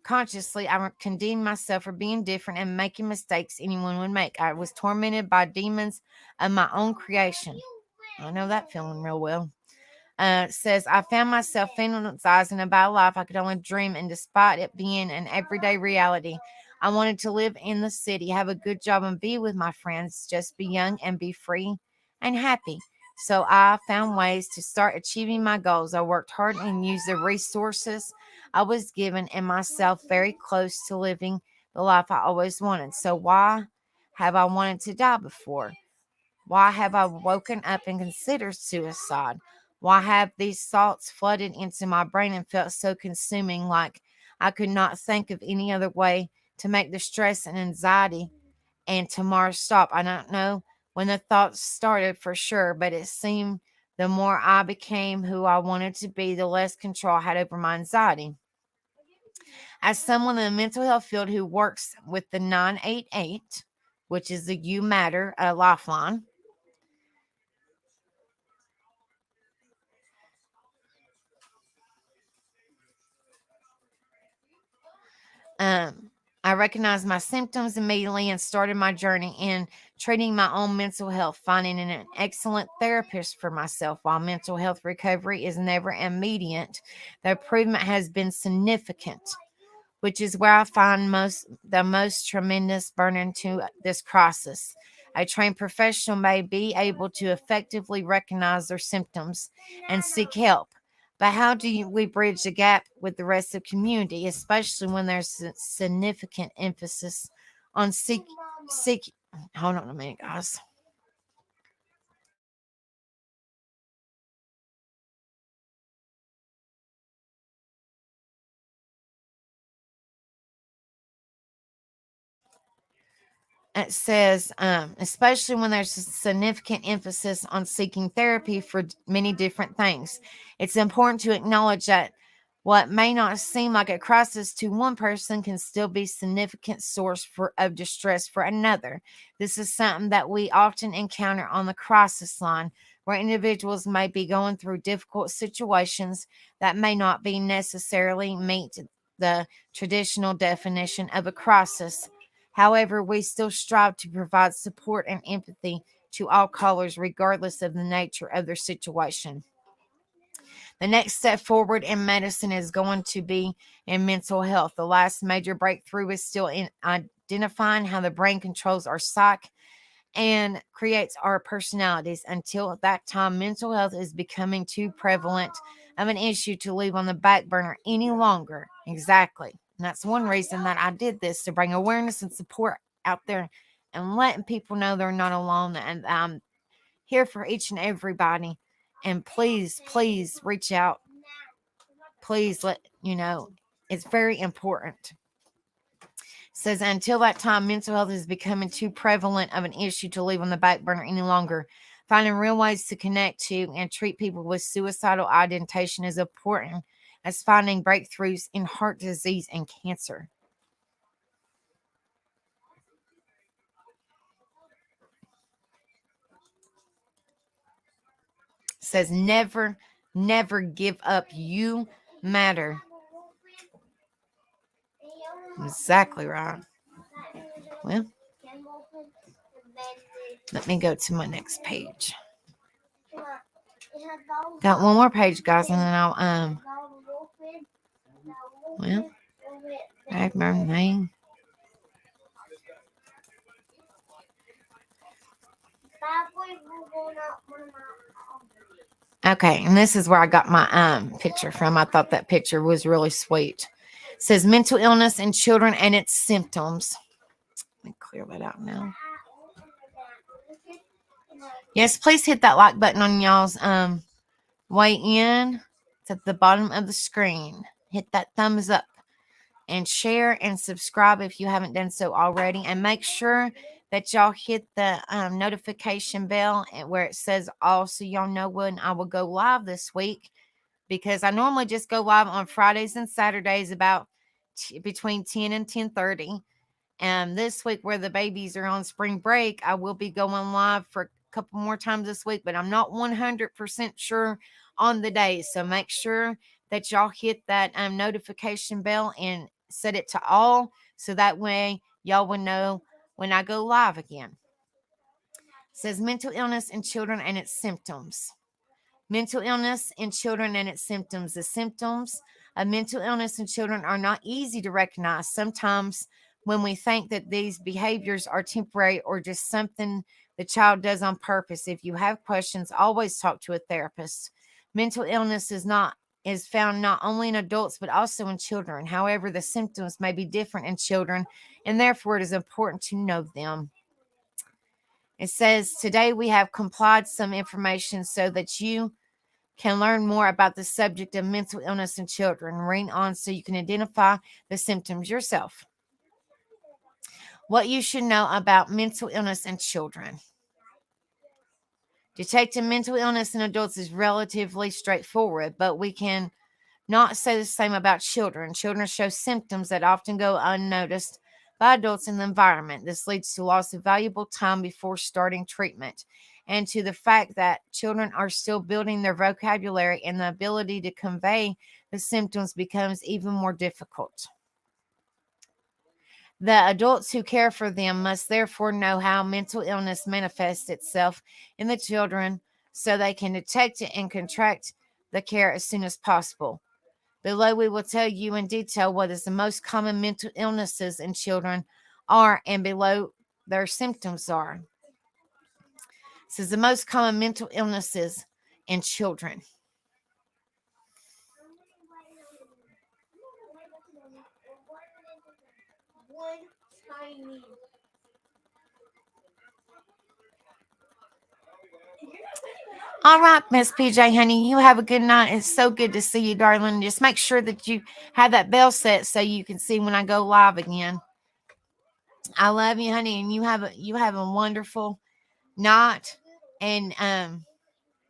consciously, I condemned myself for being different and making mistakes anyone would make. I was tormented by demons of my own creation. I know that feeling real well. Says, I found myself fantasizing about a life I could only dream, and despite it being an everyday reality, I wanted to live in the city, have a good job, and be with my friends, just be young and be free and happy. So I found ways to start achieving my goals. I worked hard and used the resources I was given and myself very close to living the life I always wanted. So why have I wanted to die before? Why have I woken up and considered suicide? Why have these thoughts flooded into my brain and felt so consuming, like I could not think of any other way to make the stress and anxiety and tomorrow stop. I don't know when the thoughts started for sure, but it seemed the more I became who I wanted to be, the less control I had over my anxiety. As someone in the mental health field who works with the 988, which is the You Matter lifeline, I recognized my symptoms immediately and started my journey in treating my own mental health, finding an excellent therapist for myself. While mental health recovery is never immediate, the improvement has been significant, which is where I find the most tremendous burden to this crisis. A trained professional may be able to effectively recognize their symptoms and seek help. But how do we bridge the gap with the rest of the community, especially when there's significant emphasis on seek? Hold on a minute, guys. It says, especially when there's a significant emphasis on seeking therapy for many different things. It's important to acknowledge that what may not seem like a crisis to one person can still be a significant source of distress for another. This is something that we often encounter on the crisis line, where individuals may be going through difficult situations that may not be necessarily meet the traditional definition of a crisis. However, we still strive to provide support and empathy to all callers, regardless of the nature of their situation. The next step forward in medicine is going to be in mental health. The last major breakthrough is still in identifying how the brain controls our psyche and creates our personalities. Until that time, mental health is becoming too prevalent of an issue to leave on the back burner any longer. Exactly. And that's one reason that I did this, to bring awareness and support out there and letting people know they're not alone. And I'm here for each and everybody. And please, please reach out. Please let you know. It's very important. Says until that time, mental health is becoming too prevalent of an issue to leave on the back burner any longer. Finding real ways to connect to and treat people with suicidal ideation is important as finding breakthroughs in heart disease and cancer. Says never, never give up. You matter. Exactly right. Well, let me go to my next page. Got one more page, guys, and then I'll well, I have my name. Okay, and this is where I got my picture from. I thought that picture was really sweet. It says mental illness in children and its symptoms. Let me clear that out now. Yes, please hit that like button on y'all's way in. It's at the bottom of the screen. Hit that thumbs up and share and subscribe if you haven't done so already. And make sure that y'all hit the notification bell where it says all, so y'all know when I will go live this week, because I normally just go live on Fridays and Saturdays about between 10 and 10:30. And this week, where the babies are on spring break, I will be going live for a couple more times this week, but I'm not 100% sure on the days. So make sure that y'all hit that notification bell and set it to all, so that way y'all will know when I go live again. It says mental illness in children and its symptoms. Mental illness in children and its symptoms. The symptoms of mental illness in children are not easy to recognize. Sometimes when we think that these behaviors are temporary or just something the child does on purpose. If you have questions, always talk to a therapist. Mental illness is found not only in adults but also in children. However, the symptoms may be different in children, and therefore it is important to know them. It says today we have compiled some information so that you can learn more about the subject of mental illness in children. Read on so you can identify the symptoms yourself. What you should know about mental illness in children. Detecting mental illness in adults is relatively straightforward, but we can not say the same about children. Children show symptoms that often go unnoticed by adults in the environment. This leads to loss of valuable time before starting treatment, and to the fact that children are still building their vocabulary, and the ability to convey the symptoms becomes even more difficult. The adults who care for them must therefore know how mental illness manifests itself in the children so they can detect it and contract the care as soon as possible. Below, we will tell you in detail what is the most common mental illnesses in children are, and below their symptoms are. This is the most common mental illnesses in children. All right, Miss PJ, honey, you have a good night. It's so good to see you, darling. Just make sure that you have that bell set so you can see when I go live again. I love you, honey, and you have a wonderful night. And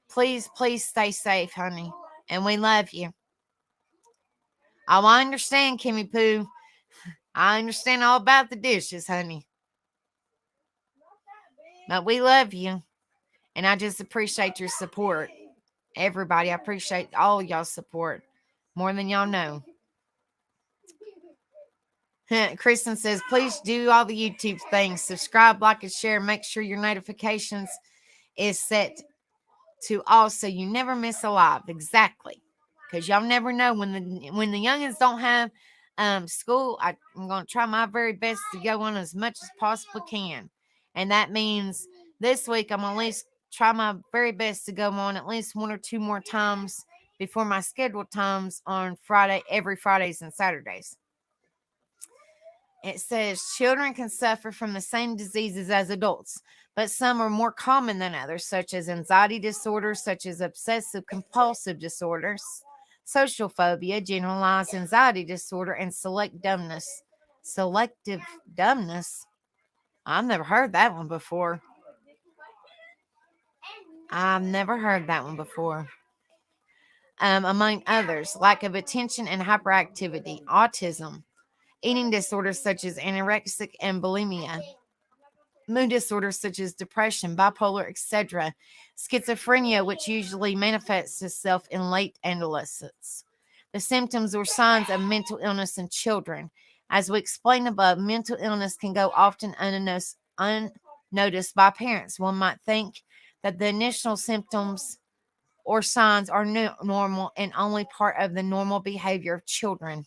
please stay safe, honey. And we love you. Oh, I understand, Kimmy Poo. I understand all about the dishes, honey. But we love you. And I just appreciate your support. Everybody, I appreciate all y'all's support more than y'all know. Kristen says, please do all the YouTube things. Subscribe, like, and share. Make sure your notifications is set to all so you never miss a live. Exactly. Because y'all never know when the youngins don't have school. I'm going to try my very best to go on as much as possibly can. And that means this week I'm at least try my very best to go on at least one or two more times before my scheduled times on Friday, every Fridays and Saturdays. It says children can suffer from the same diseases as adults, but some are more common than others, such as anxiety disorders, such as obsessive compulsive disorders, social phobia, generalized anxiety disorder, and selective dumbness. Selective dumbness? I've never heard that one before. Among others, lack of attention and hyperactivity, autism, eating disorders such as anorexic and bulimia, mood disorders such as depression, bipolar, etc., schizophrenia, which usually manifests itself in late adolescence. The symptoms or signs of mental illness in children. As we explained above, mental illness can go often unnoticed by parents. One might think that the initial symptoms or signs are normal and only part of the normal behavior of children.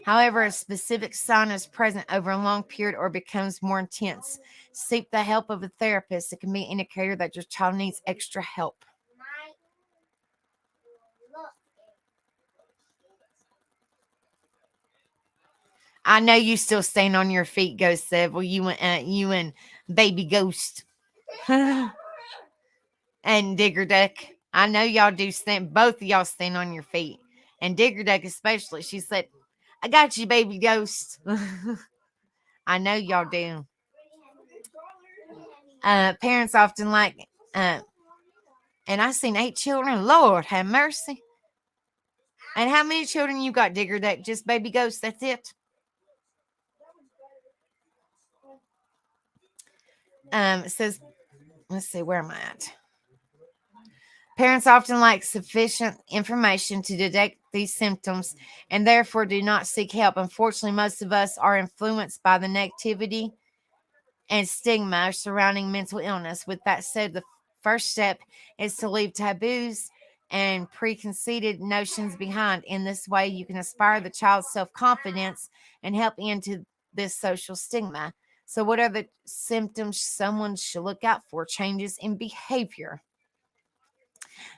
However, a specific sign is present over a long period or becomes more intense. Seek the help of a therapist. It can be an indicator that your child needs extra help. I know you still stand on your feet, Ghost Sev. Well, you and Baby Ghost and Digger Duck. I know y'all do stand. Both of y'all stand on your feet, and Digger Duck especially. She said, "I got you, Baby Ghost." I know y'all do. Parents often like, and I seen 8 children. Lord have mercy. And how many children you got, Digger Duck? Just Baby Ghost. That's it. It says, let's see, where am I at? Parents often lack sufficient information to detect these symptoms and therefore do not seek help. Unfortunately, most of us are influenced by the negativity and stigma surrounding mental illness. With that said, the first step is to leave taboos and preconceived notions behind. In this way, you can inspire the child's self-confidence and help into this social stigma. So, what are the symptoms someone should look out for? Changes in behavior.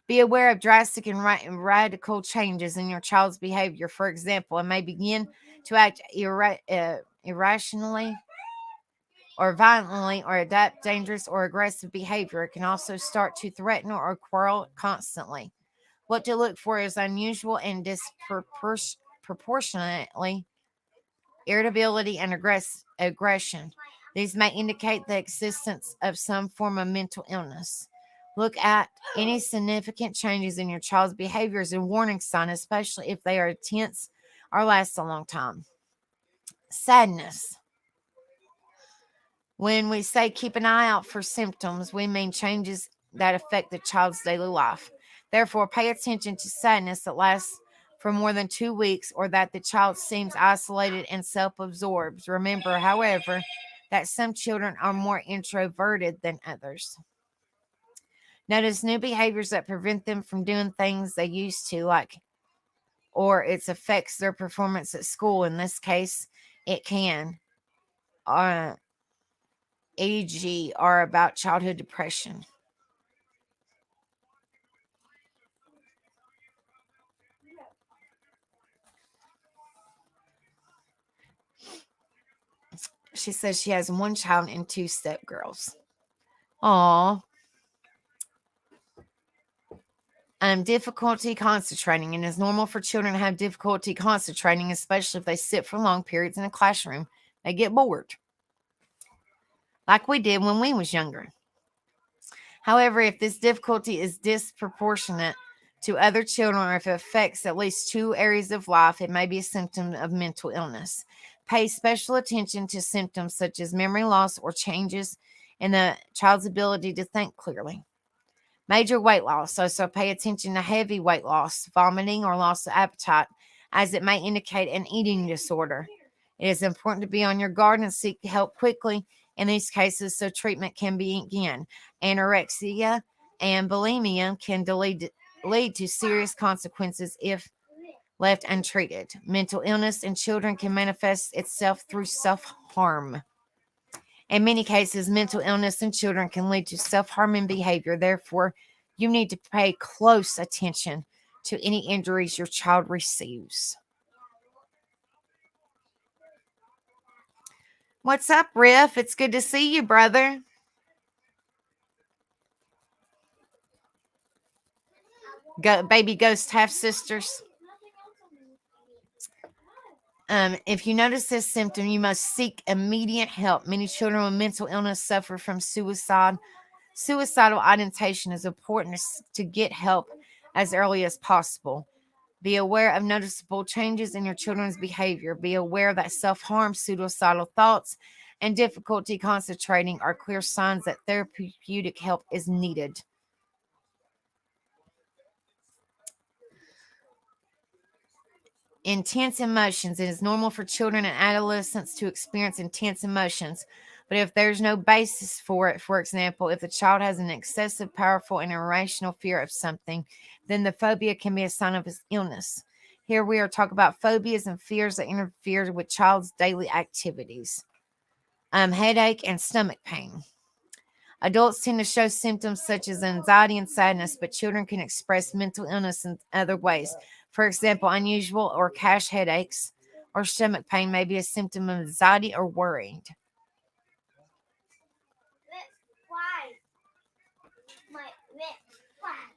Be aware of drastic and radical changes in your child's behavior. For example, it may begin to act irrationally or violently or adopt dangerous or aggressive behavior. It can also start to threaten or quarrel constantly. What to look for is unusual and disproportionately irritability, and aggression. These may indicate the existence of some form of mental illness. Look at any significant changes in your child's behavior as a warning sign, especially if they are intense or last a long time. Sadness. When we say keep an eye out for symptoms, we mean changes that affect the child's daily life. Therefore, pay attention to sadness that lasts for more than 2 weeks or that the child seems isolated and self absorbed. Remember, however, that some children are more introverted than others. Notice new behaviors that prevent them from doing things they used to, or it affects their performance at school. In this case, it can. E.g., are about childhood depression. She says she has one child and 2 stepgirls. Aw. Difficulty concentrating. It is normal for children to have difficulty concentrating, especially if they sit for long periods in a classroom. They get bored, like we did when we was younger. However, if this difficulty is disproportionate to other children or if it affects at least 2 areas of life, it may be a symptom of mental illness. Pay special attention to symptoms such as memory loss or changes in the child's ability to think clearly. Major weight loss. Also pay attention to heavy weight loss, vomiting, or loss of appetite, as it may indicate an eating disorder. It is important to be on your guard and seek help quickly in these cases so treatment can begin. Anorexia and bulimia can lead to serious consequences if left untreated. Mental illness in children can manifest itself through self-harm. In many cases, mental illness in children can lead to self-harming behavior. Therefore, you need to pay close attention to any injuries your child receives. What's up, Riff? It's good to see you, brother. Baby ghost half-sisters. If you notice this symptom, you must seek immediate help. Many children with mental illness suffer from suicide. Suicidal ideation is important to get help as early as possible. Be aware of noticeable changes in your children's behavior. Be aware that self-harm, suicidal thoughts, and difficulty concentrating are clear signs that therapeutic help is needed. Intense emotions. It is normal for children and adolescents to experience intense emotions, but if there's no basis for it, for example, if the child has an excessive, powerful, and irrational fear of something, then the phobia can be a sign of his illness. Here we are talking about phobias and fears that interfere with child's daily activities. Headache and stomach pain. Adults tend to show symptoms such as anxiety and sadness, but children can express mental illness in other ways. For example, unusual or cash headaches or stomach pain may be a symptom of anxiety or worried.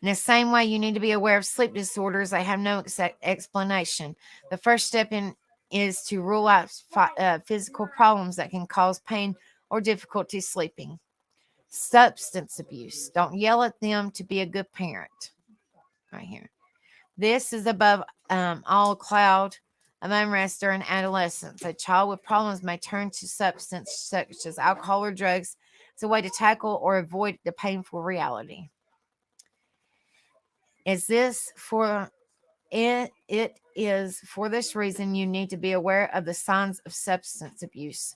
In the same way, you need to be aware of sleep disorders. They have no explanation. The first step is to rule out physical problems that can cause pain or difficulty sleeping. Substance abuse. Don't yell at them to be a good parent. Right here. This is above all cloud of unrest during adolescence. A child with problems may turn to substance such as alcohol or drugs as a way to tackle or avoid the painful reality. It is for this reason you need to be aware of the signs of substance abuse.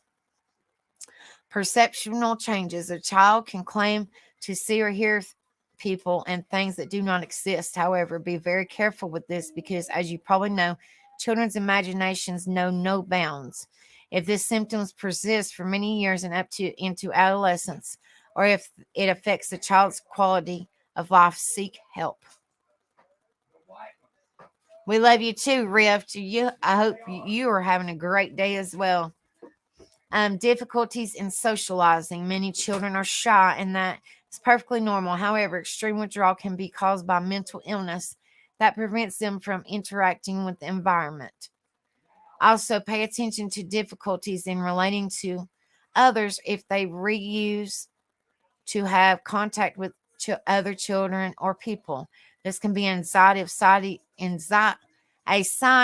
Perceptual changes. A child can claim to see or hear people and things that do not exist. However, be very careful with this because, as you probably know, children's imaginations know no bounds. If these symptoms persist for many years and into adolescence, or if it affects the child's quality of life, seek help. We love you too, Riff. I hope you are having a great day as well. Difficulties in socializing. Many children are shy, and that is perfectly normal. However, extreme withdrawal can be caused by mental illness that prevents them from interacting with the environment. Also, pay attention to difficulties in relating to others if they reuse to have contact with other children or people. This can be a sign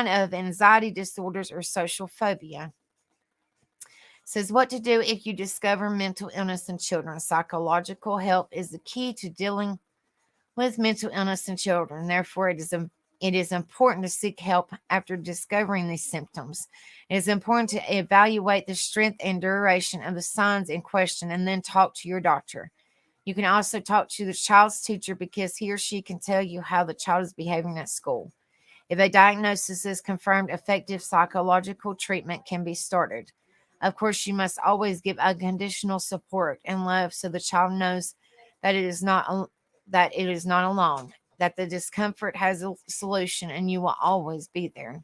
of anxiety disorders or social phobia. It says what to do if you discover mental illness in children. Psychological help is the key to dealing with mental illness in children. Therefore, it is important to seek help after discovering these symptoms. It is important to evaluate the strength and duration of the signs in question and then talk to your doctor. You can also talk to the child's teacher because he or she can tell you how the child is behaving at school. If a diagnosis is confirmed, effective psychological treatment can be started. Of course, you must always give unconditional support and love so the child knows that it is not alone, that the discomfort has a solution and you will always be there.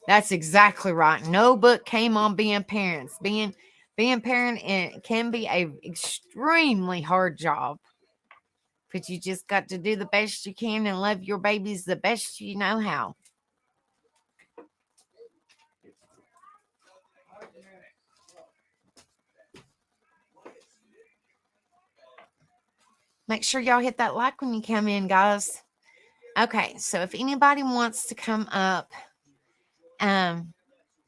That's exactly right. No book came on being parents. Being parent can be a extremely hard job, but you just got to do the best you can and love your babies the best you know how. Make sure y'all hit that like when you come in, guys. Okay, so if anybody wants to come up, um,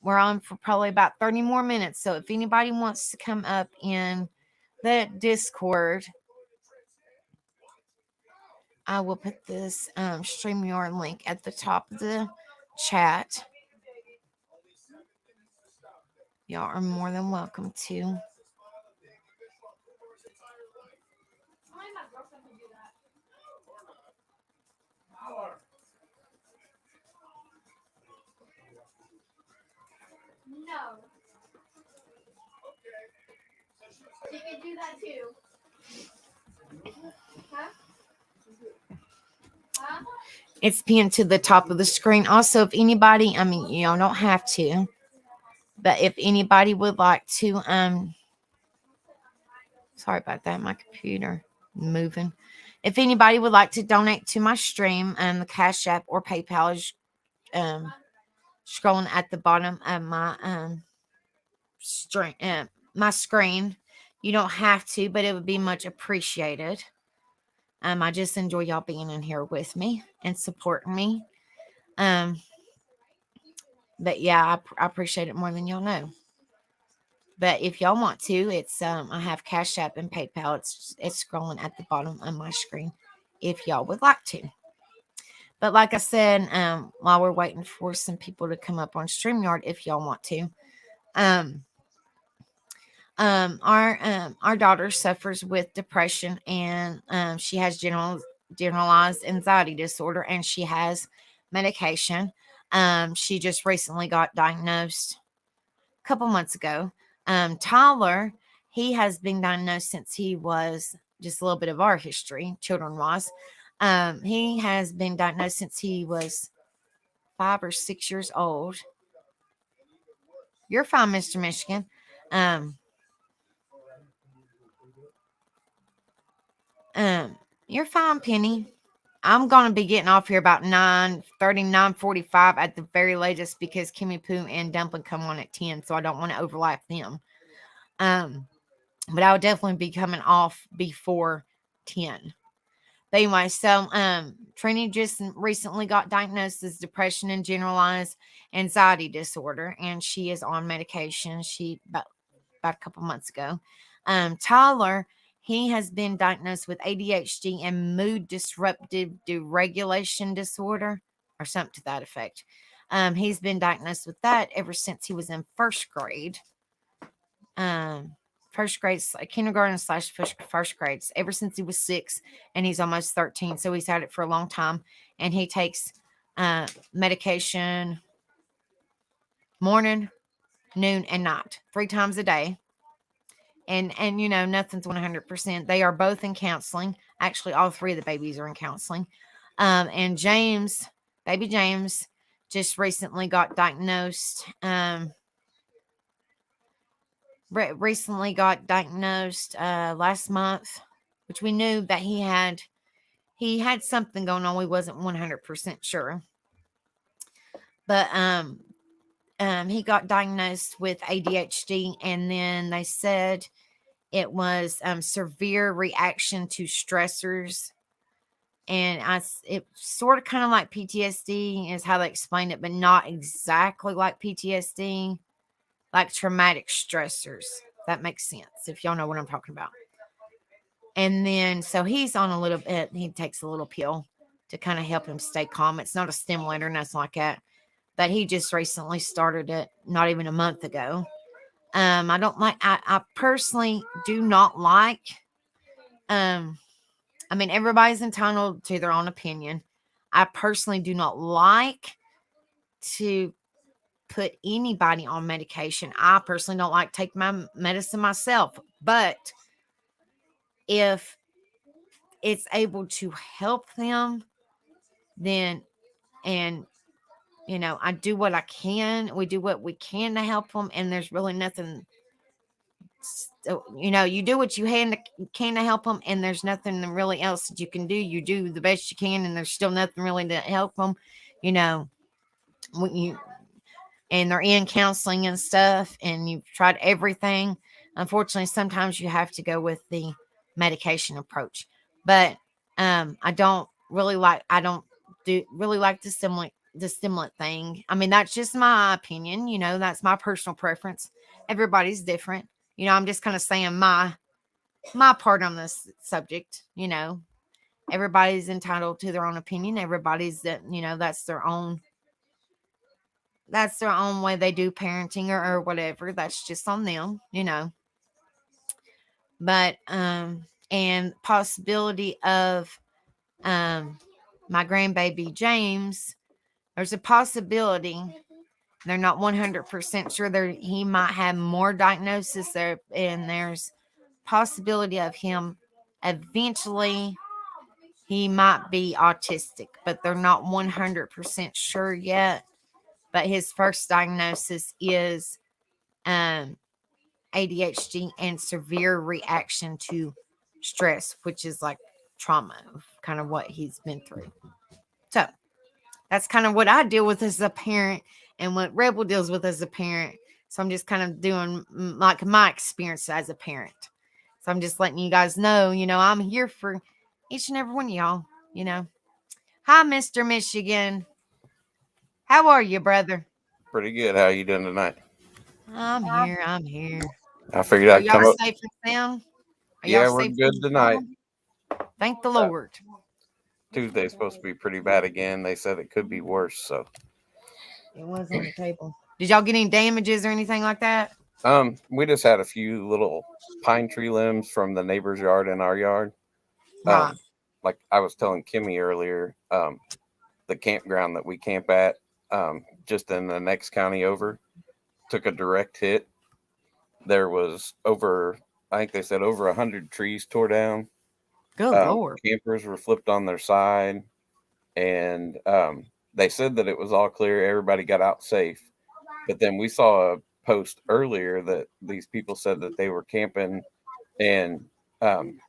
we're on for probably about 30 more minutes. So if anybody wants to come up in the Discord, I will put this StreamYard link at the top of the chat. Y'all are more than welcome to. No. You can do that too. Huh? Huh? It's pinned to the top of the screen. Also, if anybody, you don't have to, but if anybody would like to, sorry about that, my computer moving. If anybody would like to donate to my stream, the Cash App or PayPal is scrolling at the bottom of my screen. You don't have to, but it would be much appreciated. I just enjoy y'all being in here with me and supporting me. But yeah, I appreciate it more than y'all know. But if y'all want to, it's I have Cash App and PayPal. It's scrolling at the bottom of my screen if y'all would like to. But like I said, while we're waiting for some people to come up on StreamYard, if y'all want to, our daughter suffers with depression and she has generalized anxiety disorder and she has medication. She just recently got diagnosed a couple months ago. Tyler, he has been diagnosed since he was just a little bit of our history, children wise. He has been diagnosed since he was 5 or 6 years old. You're fine, Mr. Michigan. You're fine, Penny. I'm gonna be getting off here about 9:30, 9:45 at the very latest because Kimmy Poo and Dumpling come on at 10, so I don't want to overlap them. But I will definitely be coming off before 10. But anyway, so Trini just recently got diagnosed as depression and generalized anxiety disorder, and she is on medication. She about a couple months ago. Tyler, he has been diagnosed with ADHD and mood disruptive deregulation disorder, or something to that effect. He's been diagnosed with that ever since he was in first grade. First grade, kindergarten / first grades, ever since he was 6, and he's almost 13. So he's had it for a long time, and he takes medication morning, noon, and night, 3 times a day. And nothing's 100%. They are both in counseling. Actually, all 3 of the babies are in counseling. And baby James, just recently got diagnosed. Last month, which we knew that he had he had something going on. We wasn't 100% sure, but he got diagnosed with ADHD, and then they said it was severe reaction to stressors. And it sort of kind of like PTSD is how they explain it, but not exactly like PTSD, like traumatic stressors. That makes sense if y'all know what I'm talking about. And then, so he's on a little bit, he takes a little pill to kind of help him stay calm. It's not a stimulator, nothing like that. But he just recently started it, not even a month ago. I don't like, I personally do not like, I mean, everybody's entitled to their own opinion. I personally do not like to put anybody on medication. I personally don't like take my medicine myself. But if it's able to help them, then, and I do what I can. We do what we can to help them, and there's really nothing. You do what you can to help them, and there's nothing really else that you can do. You do the best you can, and there's still nothing really to help them. You know, when you and they're in counseling and stuff, and you've tried everything. Unfortunately, sometimes you have to go with the medication approach. But I don't really like. I don't do really like the stimulant thing. I mean, that's just my opinion. That's my personal preference. Everybody's different. I'm just kind of saying my part on this subject. Everybody's entitled to their own opinion. Everybody's that's their own way they do parenting or whatever. That's just on them. But and possibility of my grandbaby James, there's a possibility. They're not 100% sure. He might have more diagnosis there, and there's possibility of him eventually. He might be autistic, but they're not 100% sure yet. But his first diagnosis is um, ADHD and severe reaction to stress, which is like trauma, kind of what he's been through. So that's kind of what I deal with as a parent and what Rebel deals with as a parent. So I'm just kind of doing like my experience as a parent. So I'm just letting you guys know, I'm here for each and every one of y'all. Hi, Mr. Michigan. How are you, brother? Pretty good. How you doing tonight? I'm here. I'm here. I figured Are I'd y'all come up. safe and sound? Are y'all Yeah, we're safe good and tonight. sound? Thank the Uh, Lord. Tuesday's supposed to be pretty bad again. They said it could be worse. So, It was on the table. Did y'all get any damages or anything like that? we just had a few little pine tree limbs from the neighbor's yard and our yard. Right. Like I was telling Kimmy earlier, the campground that we camp at, just in the next county over, took a direct hit. There was I think they said over 100 trees tore down. Good Lord. Campers were flipped on their side, and they said that it was all clear. Everybody got out safe. But then we saw a post earlier that these people said that they were camping and um,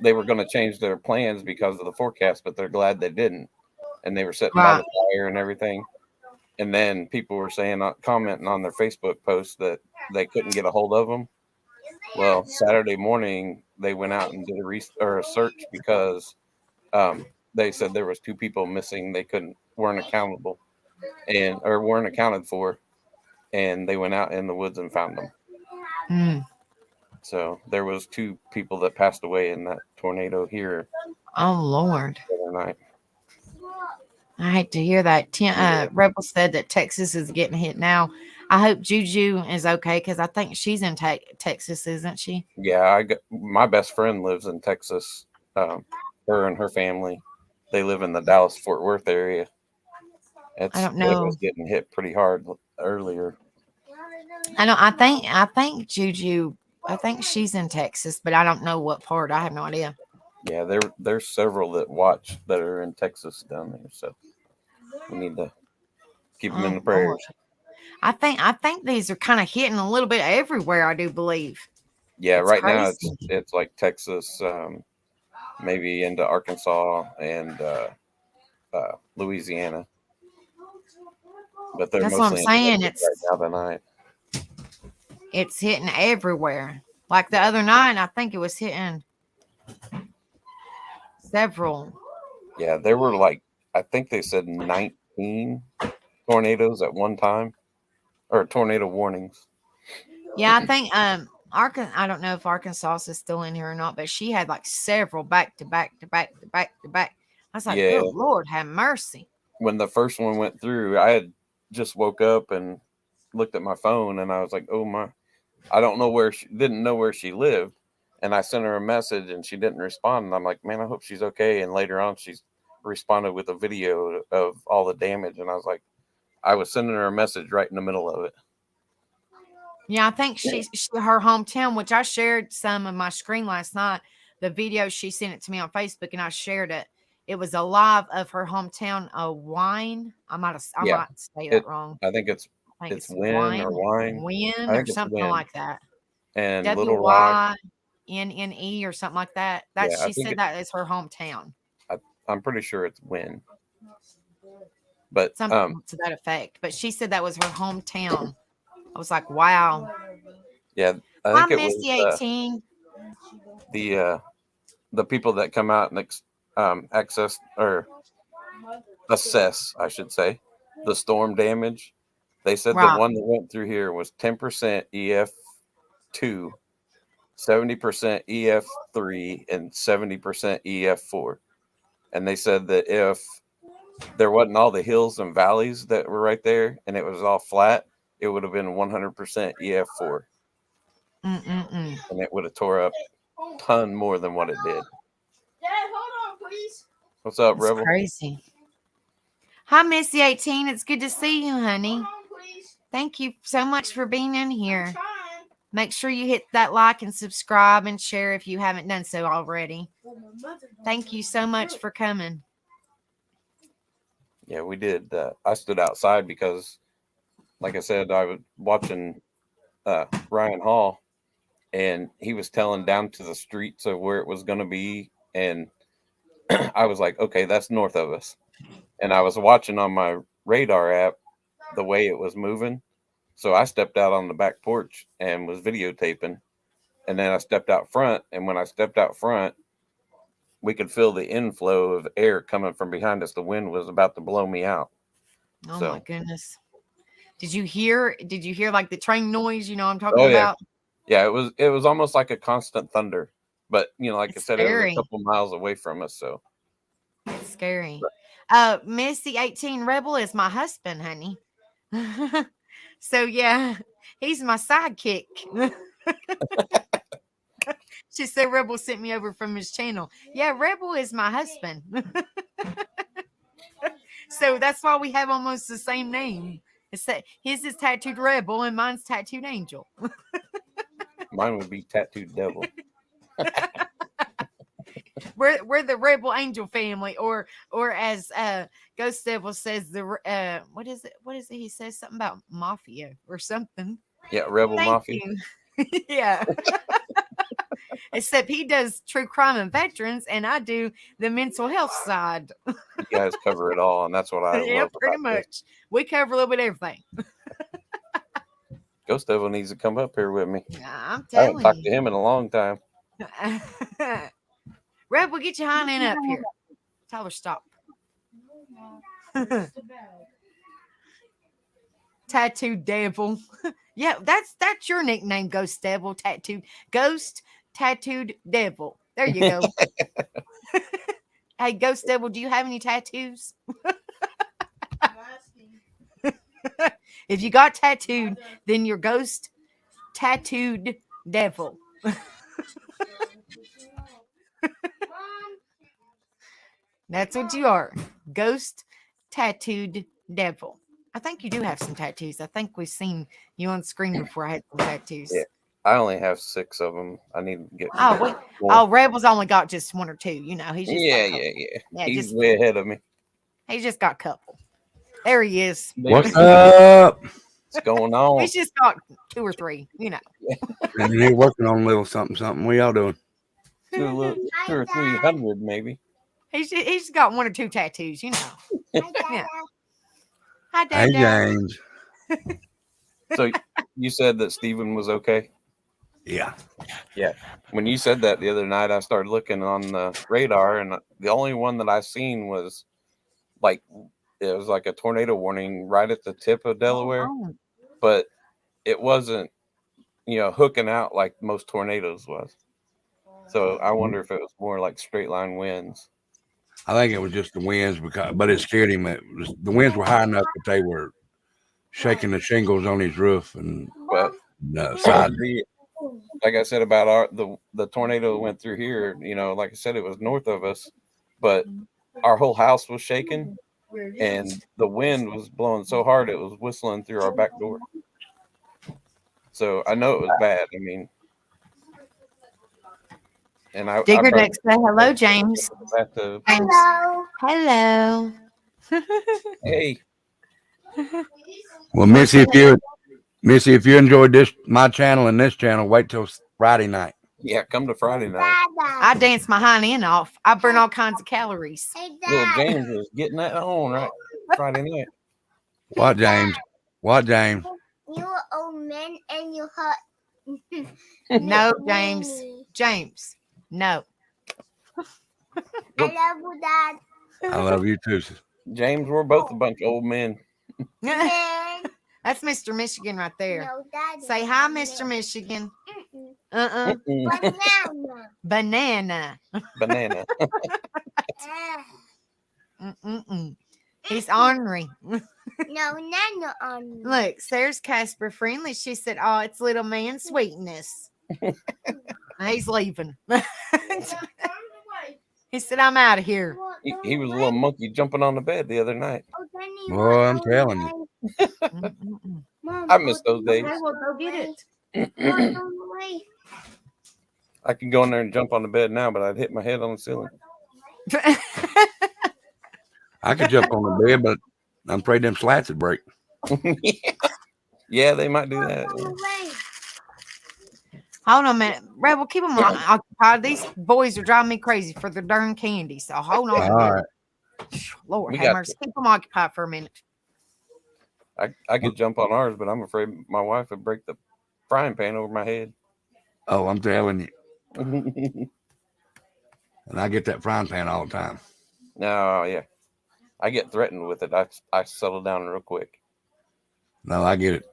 they were going to change their plans because of the forecast, but they're glad they didn't. And they were sitting by Right. the fire and everything. And then people were saying, commenting on their Facebook post that they couldn't get a hold of them. Well, Saturday morning they went out and did a search because they said there was two people missing. They weren't accountable and or weren't accounted for, and they went out in the woods and found them. Mm. So there was two people that passed away in that tornado here Oh Lord. the other night. I hate to hear that. Yeah, Rebel said that Texas is getting hit now. I hope Juju is okay because I think she's in Texas, isn't she? yeah. My best friend lives in Texas. Um, her and her family, they live in the Dallas Fort Worth area. I don't It know. was getting hit pretty hard earlier. I don't. I think Juju. I think she's in Texas, but I don't know what part. I have no idea. Yeah, there's several that watch that are in Texas down there. So we need to keep them in Oh the Lord. prayers. I think these are kind of hitting a little bit everywhere. I do believe Yeah, it's right now crazy. it's like Texas, maybe into Arkansas and Louisiana. But they're That's what I'm mostly in saying. Texas right now tonight. It's hitting everywhere. Like the other night, I think it was hitting several. Yeah, there were like, I think they said 19 tornadoes at one time, or tornado warnings. Yeah, I think Arkansas. I don't know if Arkansas is still in here or not, but she had like several back to back to back to back to back. I was like, Yeah, good Lord, have mercy. when the first one went through, I had just woke up and looked at my phone, and I was like, "Oh my!" I don't know where she didn't know where she lived, and I sent her a message, and she didn't respond. And I'm like, "Man, I hope she's okay." And later on, she's responded with a video of all the damage, and I was like, I was sending her a message right in the middle of it. Yeah, I think her hometown, which I shared some of my screen last night. The video, she sent it to me on Facebook, and I shared it. It was a live of her hometown, Wine. I might Yeah, say that it. wrong. I think I think it's it's Win or Wine. I Win or think it's something Win like that. and Little Rock. WYNNE or something like that. Yeah, I She think said that is her hometown. I'm pretty sure it's Win, but Something to that effect. But she said that was her hometown. I was like, wow. yeah, I Hi, think it Missy was 18. the people that come out and access or assess, I should say, the storm damage. They said the Right. one that went through here was 10% EF2, 70% EF3, and 70% EF4. And they said that if there wasn't all the hills and valleys that were right there and it was all flat, it would have been 100% EF4. Mm-mm-mm. And it would have tore up a ton more than what it did. Dad, hold on, please. What's up, It's Rebel? crazy. Hi, Missy 18. It's good to see you, honey. Hold on, please. Thank you so much for being in here. I'm trying. Make sure you hit that like and subscribe and share if you haven't done so already. Thank you so much for coming. Yeah, we did. I stood outside because, like I said, I was watching Ryan Hall, and he was telling down to the streets of where it was going to be. And I was like, okay, that's north of us. And I was watching on my radar app the way it was moving. So I stepped out on the back porch and was videotaping. And then I stepped out front. And when I stepped out front, we could feel the inflow of air coming from behind us. The wind was about to blow me out. Oh So, my goodness. Did you hear like the train noise? You know what I'm talking oh yeah. about? Yeah, it was almost like a constant thunder. But like It's I said, it was scary. a couple miles away from us. So It's scary. Missy 18 Rebel is my husband, honey. So yeah, he's my sidekick. She said Rebel sent me over from his channel. Yeah, Rebel is my husband. So that's why we have almost the same name. It's that his is Tattooed Rebel and mine's Tattooed Angel. mine would be Tattooed Devil. We're the Rebel Angel family, or as Ghost Devil says, the what is it he says something about mafia or something. Yeah, Rebel Thank Mafia. you. Yeah. Except he does true crime and veterans, and I do the mental health side. You guys cover it all, and that's what I Yeah, love pretty about this. much. We cover a little bit of everything. Ghost Devil needs to come up here with me. I'm I haven't telling talked to you. him in a long time. Rebel, get your hind end up here. Tell her stop. Tattooed Devil. Yeah, that's your nickname, Ghost Devil. Tattooed Devil. There you go. Hey, Ghost Devil, do you have any tattoos? If you got tattooed, then you're Ghost Tattooed Devil. That's what you are. Ghost Tattooed Devil. I think you do have some tattoos. I think we've seen you on screen before. I had some tattoos. Yeah. I only have 6 of them. I need to get Rebel's only got just 1 or 2. You know, he's just yeah. He's just way ahead of me. he's just got a couple. There he is. What's up? What's going on? He's just got 2 or 3. You know. And you're working on a little something. What y'all doing? 2 or 300 maybe. He's got 1 or 2 tattoos, you know. Yeah. Hi, Hey, Dad. James. So you said that Steven was okay? Yeah. Yeah. When you said that the other night, I started looking on the radar, and the only one that I seen was like it was like a tornado warning right at the tip of Delaware, Oh, but it wasn't, hooking out like most tornadoes was. So I wonder if it was more like straight line winds. I think it was just the winds, but it scared him. The winds were high enough that they were shaking the shingles on his roof and But side. like I said about the tornado that went through here, like I said, it was north of us, but our whole house was shaking, and the wind was blowing so hard it was whistling through our back door. So I know it was bad. I mean, and I Digger probably Deck say hello, James. bathtub. James. Hello. Hey, Well, Missy, if you enjoyed my channel and this channel, wait till Friday night. yeah, come to Friday night. I dance my hind end off. I burn all kinds of calories. Little James was getting that on right Friday night. What, James? What, James? You are old man and you hurt. No, James. James. No. I love you, Dad. I love you too. James, we're both a bunch of old men. And That's Mr. Michigan right there. no, Dad. Say hi, Mr. Michigan. Banana. Banana. Banana. He's ornery. No, nano on. Look, there's Casper Friendly. She said, "Oh, it's little man sweetness." He's leaving. He said, "I'm out of here." He was a little monkey jumping on the bed the other night. Boy, I'm telling you. I miss those days. Okay, well, go get it. I could go in there and jump on the bed now, but I'd hit my head on the ceiling. I could jump on the bed, but I'm afraid them slats would break. Yeah, they might do that. Hold on a minute. Rebel, keep them occupied. These boys are driving me crazy for their darn candy. So hold on. All right. Lord We have got mercy. Keep them occupied for a minute. I could jump on ours, but I'm afraid my wife would break the frying pan over my head. Oh, I'm telling you. And I get that frying pan all the time. No, yeah. I get threatened with it. I settle down real quick. No, I get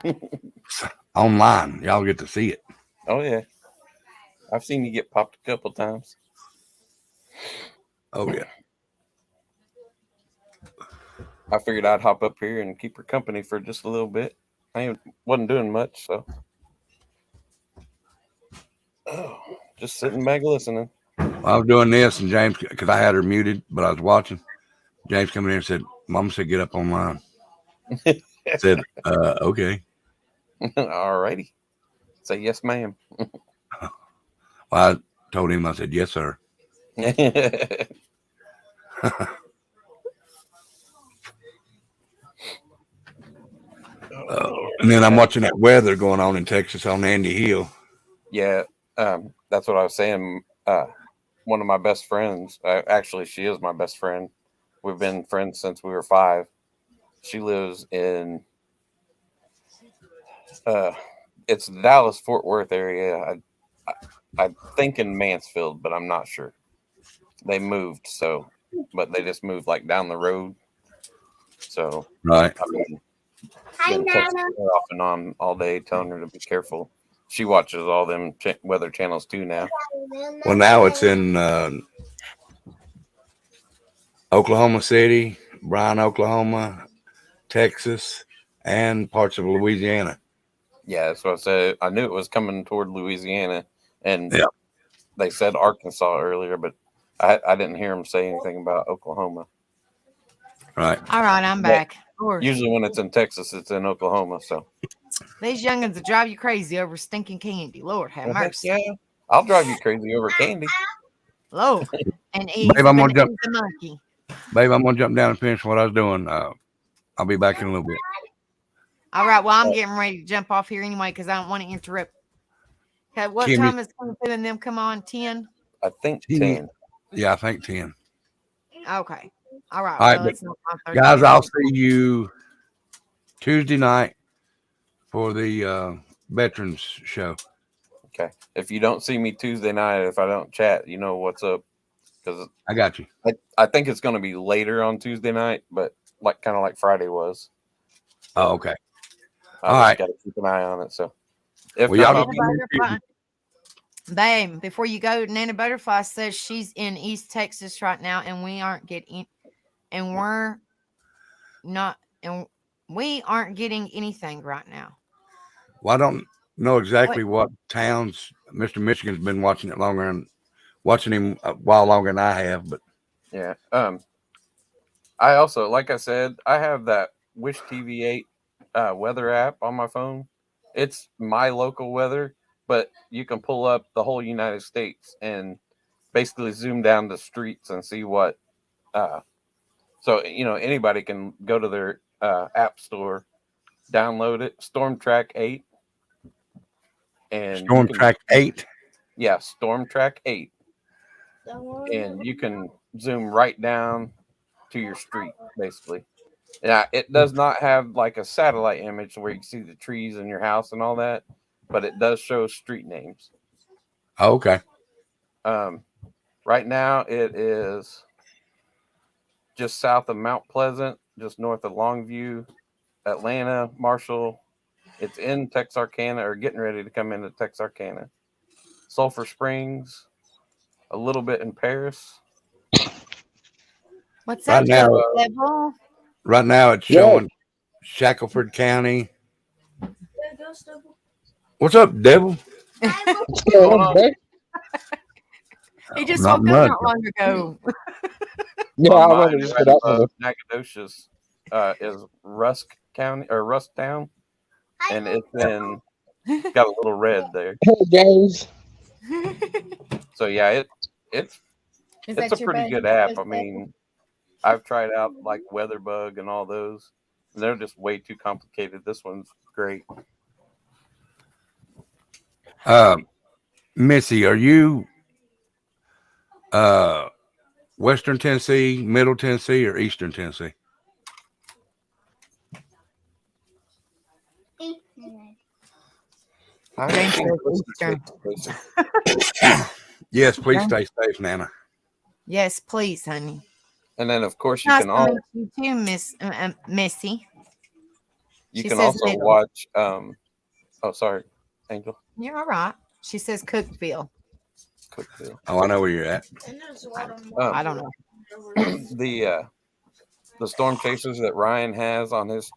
it. Online, y'all get to see it. Oh, yeah. I've seen you get popped a couple times. Oh, yeah. I figured I'd hop up here and keep her company for just a little bit. I wasn't doing much, so. Oh, just sitting back listening. Well, I was doing this, and James, because I had her muted, but I was watching. James coming in and said, "Mama said get up online." I said, "Okay." All righty. Say yes, ma'am. Well, I told him, I said, "Yes, sir." And then I'm watching that weather going on in Texas on Andy Hill. Yeah, that's what I was saying. One of my best friends, actually, she is my best friend. We've been friends since we were 5. She lives in, it's the Dallas Fort Worth area. I think in Mansfield, but I'm not sure. They moved, but they just moved like down the road. So Right. I've been texting her off and on all day, telling her to be careful. She watches all them weather channels too now. Well, now it's in Oklahoma City, Bryan, Oklahoma, Texas, and parts of Louisiana. Yeah, that's what I said. I knew it was coming toward Louisiana, and Yeah. they said Arkansas earlier, but I didn't hear them say anything about Oklahoma. Right. All right, I'm back. Lord, Usually when it's in Texas, it's in Oklahoma. So these youngins will drive you crazy over stinking candy. Lord have mercy. yeah, I'll drive you crazy over candy. Lord. And eat Babe, I'm gonna jump. the monkey. Babe, I'm gonna jump down and finish what I was doing. I'll be back in a little bit. All right, well, I'm getting ready to jump off here anyway because I don't want to interrupt Okay, what Kimmy. time is Kung Fu and them come on? 10? I think 10. 10. Yeah, I think 10. Okay. All right. All right, Well, but it's not 5:30. guys, I'll see you Tuesday night for the veterans show. Okay. If you don't see me Tuesday night, if I don't chat, you know what's up. Because I got you. I think it's going to be later on Tuesday night, but like kind of like Friday was. Oh, okay. I All just right. got to keep an eye on it. So if Well, not, y'all I'll Nana be Butterfly. Babe, before you go, Nana Butterfly says she's in East Texas right now, and we aren't getting anything right now. Well, I don't know exactly what towns. Mr. Michigan's been watching it longer and watching him a while longer than I have, but yeah. I also, like I said, I have that Wish TV 8 weather app on my phone. It's my local weather, but you can pull up the whole United States and basically zoom down the streets and see what. So anybody can go to their app store, download it, Storm Track 8, and Storm Track 8. Yeah, Storm Track 8, and you can zoom right down to your street, basically. Yeah, it does not have like a satellite image where you can see the trees in your house and all that, but it does show street names. Oh, okay. Right now it is just south of Mount Pleasant, just north of Longview, Atlanta, Marshall. It's in Texarkana, or getting ready to come into Texarkana. Sulphur Springs, a little bit in Paris. What's that? Right now it's showing Shackelford County. What's up, Devil? What's going on, bro? He just Not woke up much. not long ago. Yeah, I On remember mine, just right got up above from Nacogdoches is Rusk County or Rusk Town, and it's got a little red there. Hey, guys. So yeah, it's a pretty good app. I mean, I've tried out like WeatherBug and all those, and they're just way too complicated. This one's great. Missy, are you Western Tennessee, Middle Tennessee, or Eastern Tennessee? I think Eastern. Yes, please stay safe, Nana. Yes, please, honey. And then, of course, you Nice can to all meet you too, Missy. you She can says also middle. watch. Oh, sorry, Angel. You're all right. She says Cookville. Cookville. Oh, I know where you're at. I don't know. The storm chasers that Ryan has on his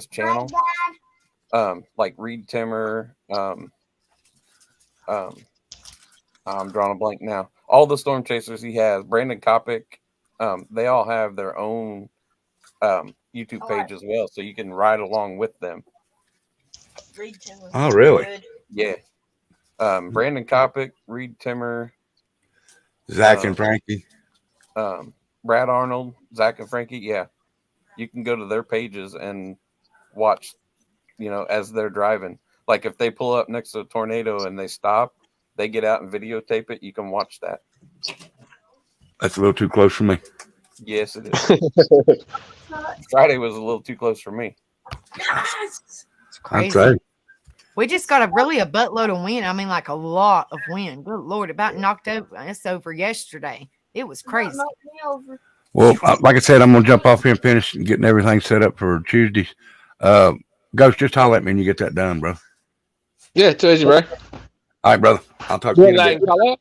channel, like Reed Timmer. I'm drawing a blank now. All the storm chasers he has, Brandon Kopic, they all have their own YouTube page as well, so you can ride along with them. Oh, really? Yeah. Brandon Kopic, Reed Timmer, Zach and Frankie. Brad Arnold, Zach and Frankie. Yeah, you can go to their pages and watch, as they're driving. Like if they pull up next to a tornado and they stop, they get out and videotape it. You can watch that. That's a little too close for me. Yes, it is. Friday was a little too close for me. It's crazy. Right. We just got a buttload of wind. I mean, like a lot of wind. Good Lord, about knocked us over yesterday. It was crazy. Well, like I said, I'm going to jump off here and finish getting everything set up for Tuesdays. Ghost, just holler at me when you get that done, bro. Yeah, too easy, bro. All right, brother. I'll talk Do to you you want in a that bit. in color?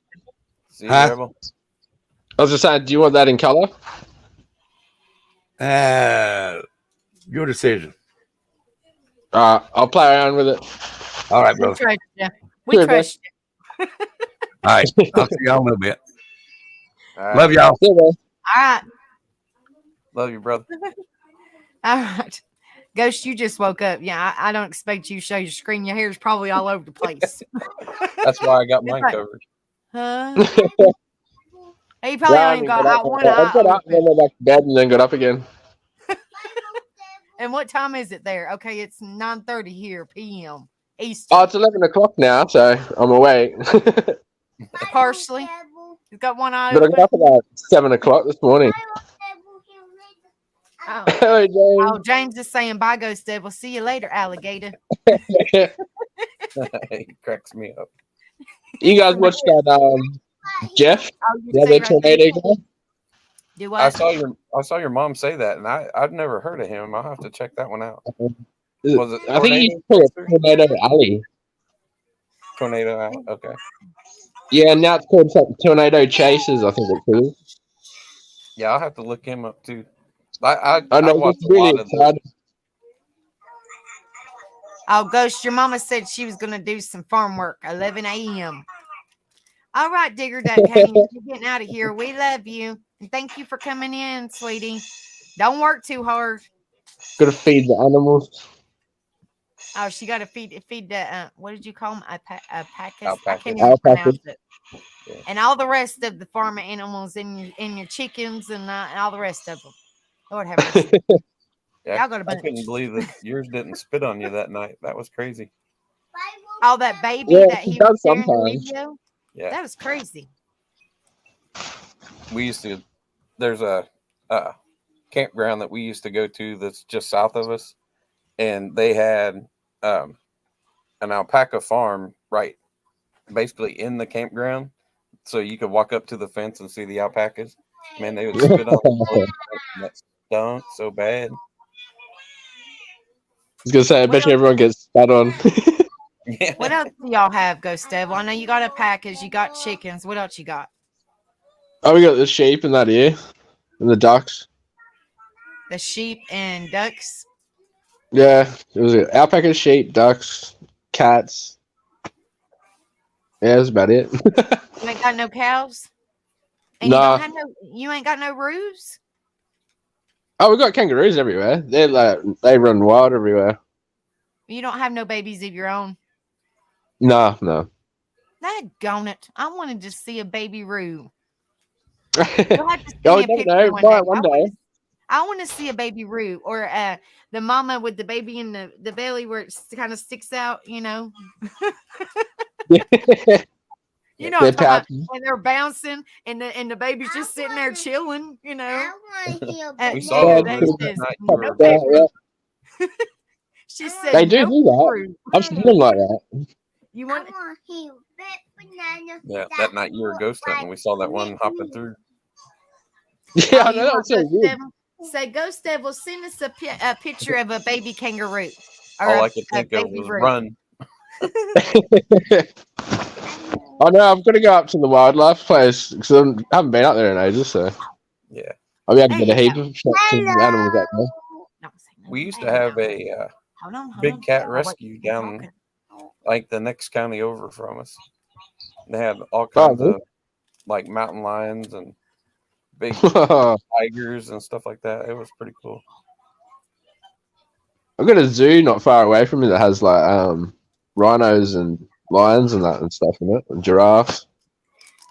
See you, Huh? Rebel? I was just saying, do you want that in color? Your decision. I'll play around with it. All right, We brother. trust you. We Sure, trust you. All right. I'll see y'all in a little bit. All right. Love y'all. Yeah, bro. All right. Love you, brother. All right. Ghost, you just woke up. Yeah, I don't expect you to show your screen. Your hair's probably all over the place. That's why I got mine Right. covered. Huh? He probably only got out one eye. I got up and then went back to bed and then got up again. And what time is it there? Okay, it's 9:30 here p.m. Easter. Oh, it's 11 o'clock now, so I'm awake. But Partially. He's got one eye I got open. up about 7 o'clock this morning. Oh. Hello, Oh, James. James is saying bye, Ghost Devil. See you later, alligator. He cracks me up. You guys watched that, Jeff? Oh, you The say other right there. tornado guy? Do I what? saw your mom say that, and I've never heard of him. I'll have to check that one out. Was it I think he's Tornado? called Tornado Alley. Tornado. Okay. Yeah, now it's called something Tornado Chasers, I think it's called. Yeah, I'll have to look him up too. I I know, watch it's a really lot of those. exciting. Oh, Ghost, your mama said she was going to do some farm work, 11 a.m. All right, Digger Duck Kane, you're getting out of here. We love you. And thank you for coming in, sweetie. Don't work too hard. Gotta feed the animals. Oh, she got to feed the, what did you call them? Alpacas? I Alpacas. can't even Alpacas. pronounce it. Yeah. And all the rest of the farm animals and your chickens and all the rest of them. Lord have mercy. Yeah, Y'all got a I bunch. couldn't believe that yours didn't spit on you that night. That was crazy. Oh, that baby Yeah, that she he was does sharing the sometimes. video? Yeah, That was crazy. we used to. There's a campground that we used to go to that's just south of us, and they had an alpaca farm right, basically in the campground, so you could walk up to the fence and see the alpacas. Man, they would spit on the and that stunk so bad. I was gonna say, I What bet you else, everyone gets spat on. Yeah. what else do y'all have, Ghost Devil? I know you got alpacas, you got chickens. What else you got? Oh, we got the sheep and that here, and the ducks. The sheep and ducks. Yeah, it was alpacas, sheep, ducks, cats. Yeah, that's about it. You ain't got no cows? And you Nah. don't have you ain't got no roos? Oh, we got kangaroos everywhere. They run wild everywhere. You don't have no babies of your own? No. Daggone it. I wanted to see a baby roo. Oh, You'll have to you send me a never picture know. one day. Might one day. I want to see a baby roo or the mama with the baby in the belly where it kind of sticks out, you know. You know They're what I'm talking about? pouty. And they're bouncing and the baby's just sitting there chilling, you know. We saw Digger, one they of those that says, night. no Yeah, baby. yeah. She said, They do no that. roo. I've seen them like that. You want Yeah, that night you were ghost hunting. We saw that one hopping through. Yeah, I you know that want was so Ghost weird. Devil? Say, Ghost Devil, send us a picture of a baby kangaroo or All a I could think of baby was roo. run. Oh no, I'm gonna go up to the wildlife place because I haven't been out there in ages, so Yeah, I'll be able to There get a you heap go. of shots of animals out there. Don't say nothing. we used to There you have go. a Hold on. big cat Oh, wait, rescue keep down talking. like the next county over from us. They had all Oh, kinds of like mountain lions and big really? tigers and stuff like that. It was pretty cool. I've got a zoo not far away from me that has like rhinos and lions and that and stuff in it, and giraffes.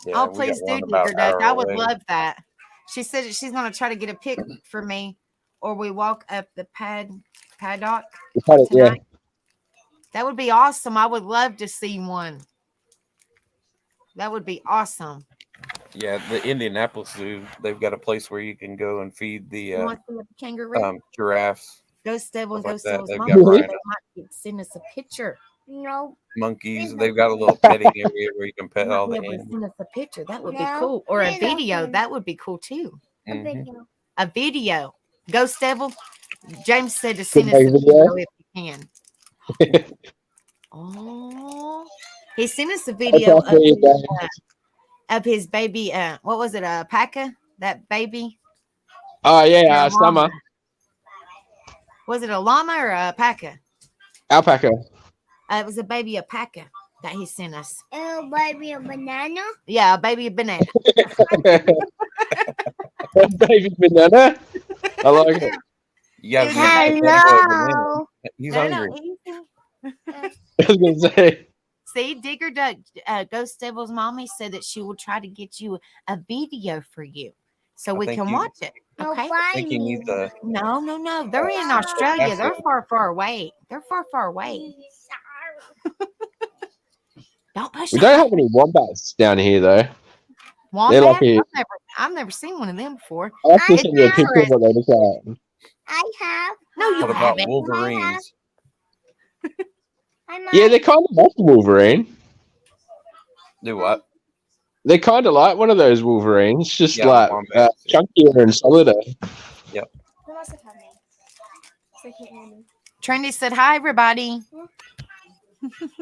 Yeah, Oh, we got please do, one about Digger an Duck. hour I would away. love that. She said that she's going to try to get a pic for me, or we walk up the paddock Yeah. tonight. That would be awesome. I would love to see one. That would be awesome. Yeah, the Indianapolis Zoo, they've got a place where you can go and feed the You want to see a kangaroo? giraffes, Ghost Devil and stuff like Ghost that. Devil's They've mom. got They rhinos, might send us a picture. No. monkeys. They've got a little petting area where you can They pet might all be the able to animals. send us a picture. That would be No, cool. Or a we don't video. want- That would be cool too. Mhm. A video. Ghost Devil. James said to Could send us make a a video. video if you can. Oh, he sent us a video Okay, there you go. of his baby. What was it? A alpaca? That baby? Oh Or yeah, a summer llama? Was it a llama or a alpaca? alpaca. It was a baby alpaca that he sent us. Oh, baby, a banana. Yeah, a baby banana. Baby banana. I like it. You gotta It give was him a a baby banana. Hello. He's No, hungry. easy. I was gonna say. See, Digger Duck, Ghost Devil's mommy said that she will try to get you a video for you so we think can you- watch it. No, Okay. I think you need the No. They're in Australia. They're far, far away. Don't push We the don't have any wombats down here though. They're wombat. like I've never seen one of them before. I have to It's send you a picture of interesting. what they look like. I have. No, you What about haven't. Wolverines? Yeah, they're kind of like a Wolverine. Do what? They're kind of like one of those Wolverines, just Yeah, the like wombats, yeah. chunkier and solider. Who wants to tell me? They can't hear me. Trendy said, "Hi, everybody."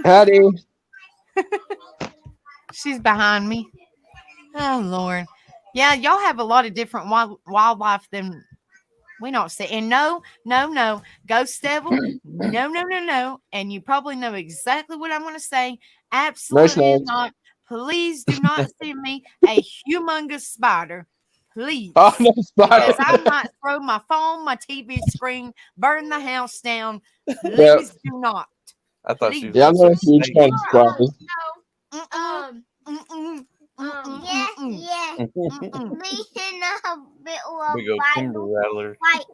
Howdy. She's behind me. Oh Lord, yeah, y'all have a lot of different wildlife than we don't see. And no, Ghost Devil, no. And you probably know exactly what I'm going to say. Absolutely snakes. not. Please do not send me a humongous spider. Please. Oh no, spider. Because I might throw my phone, my TV screen, burn the house down. Please Yep. do not. I thought she was Yeah, I'm gonna not a say huge snake. fan of spiders. Yeah. Me and a bit of We go timber vinyl. rattler. Like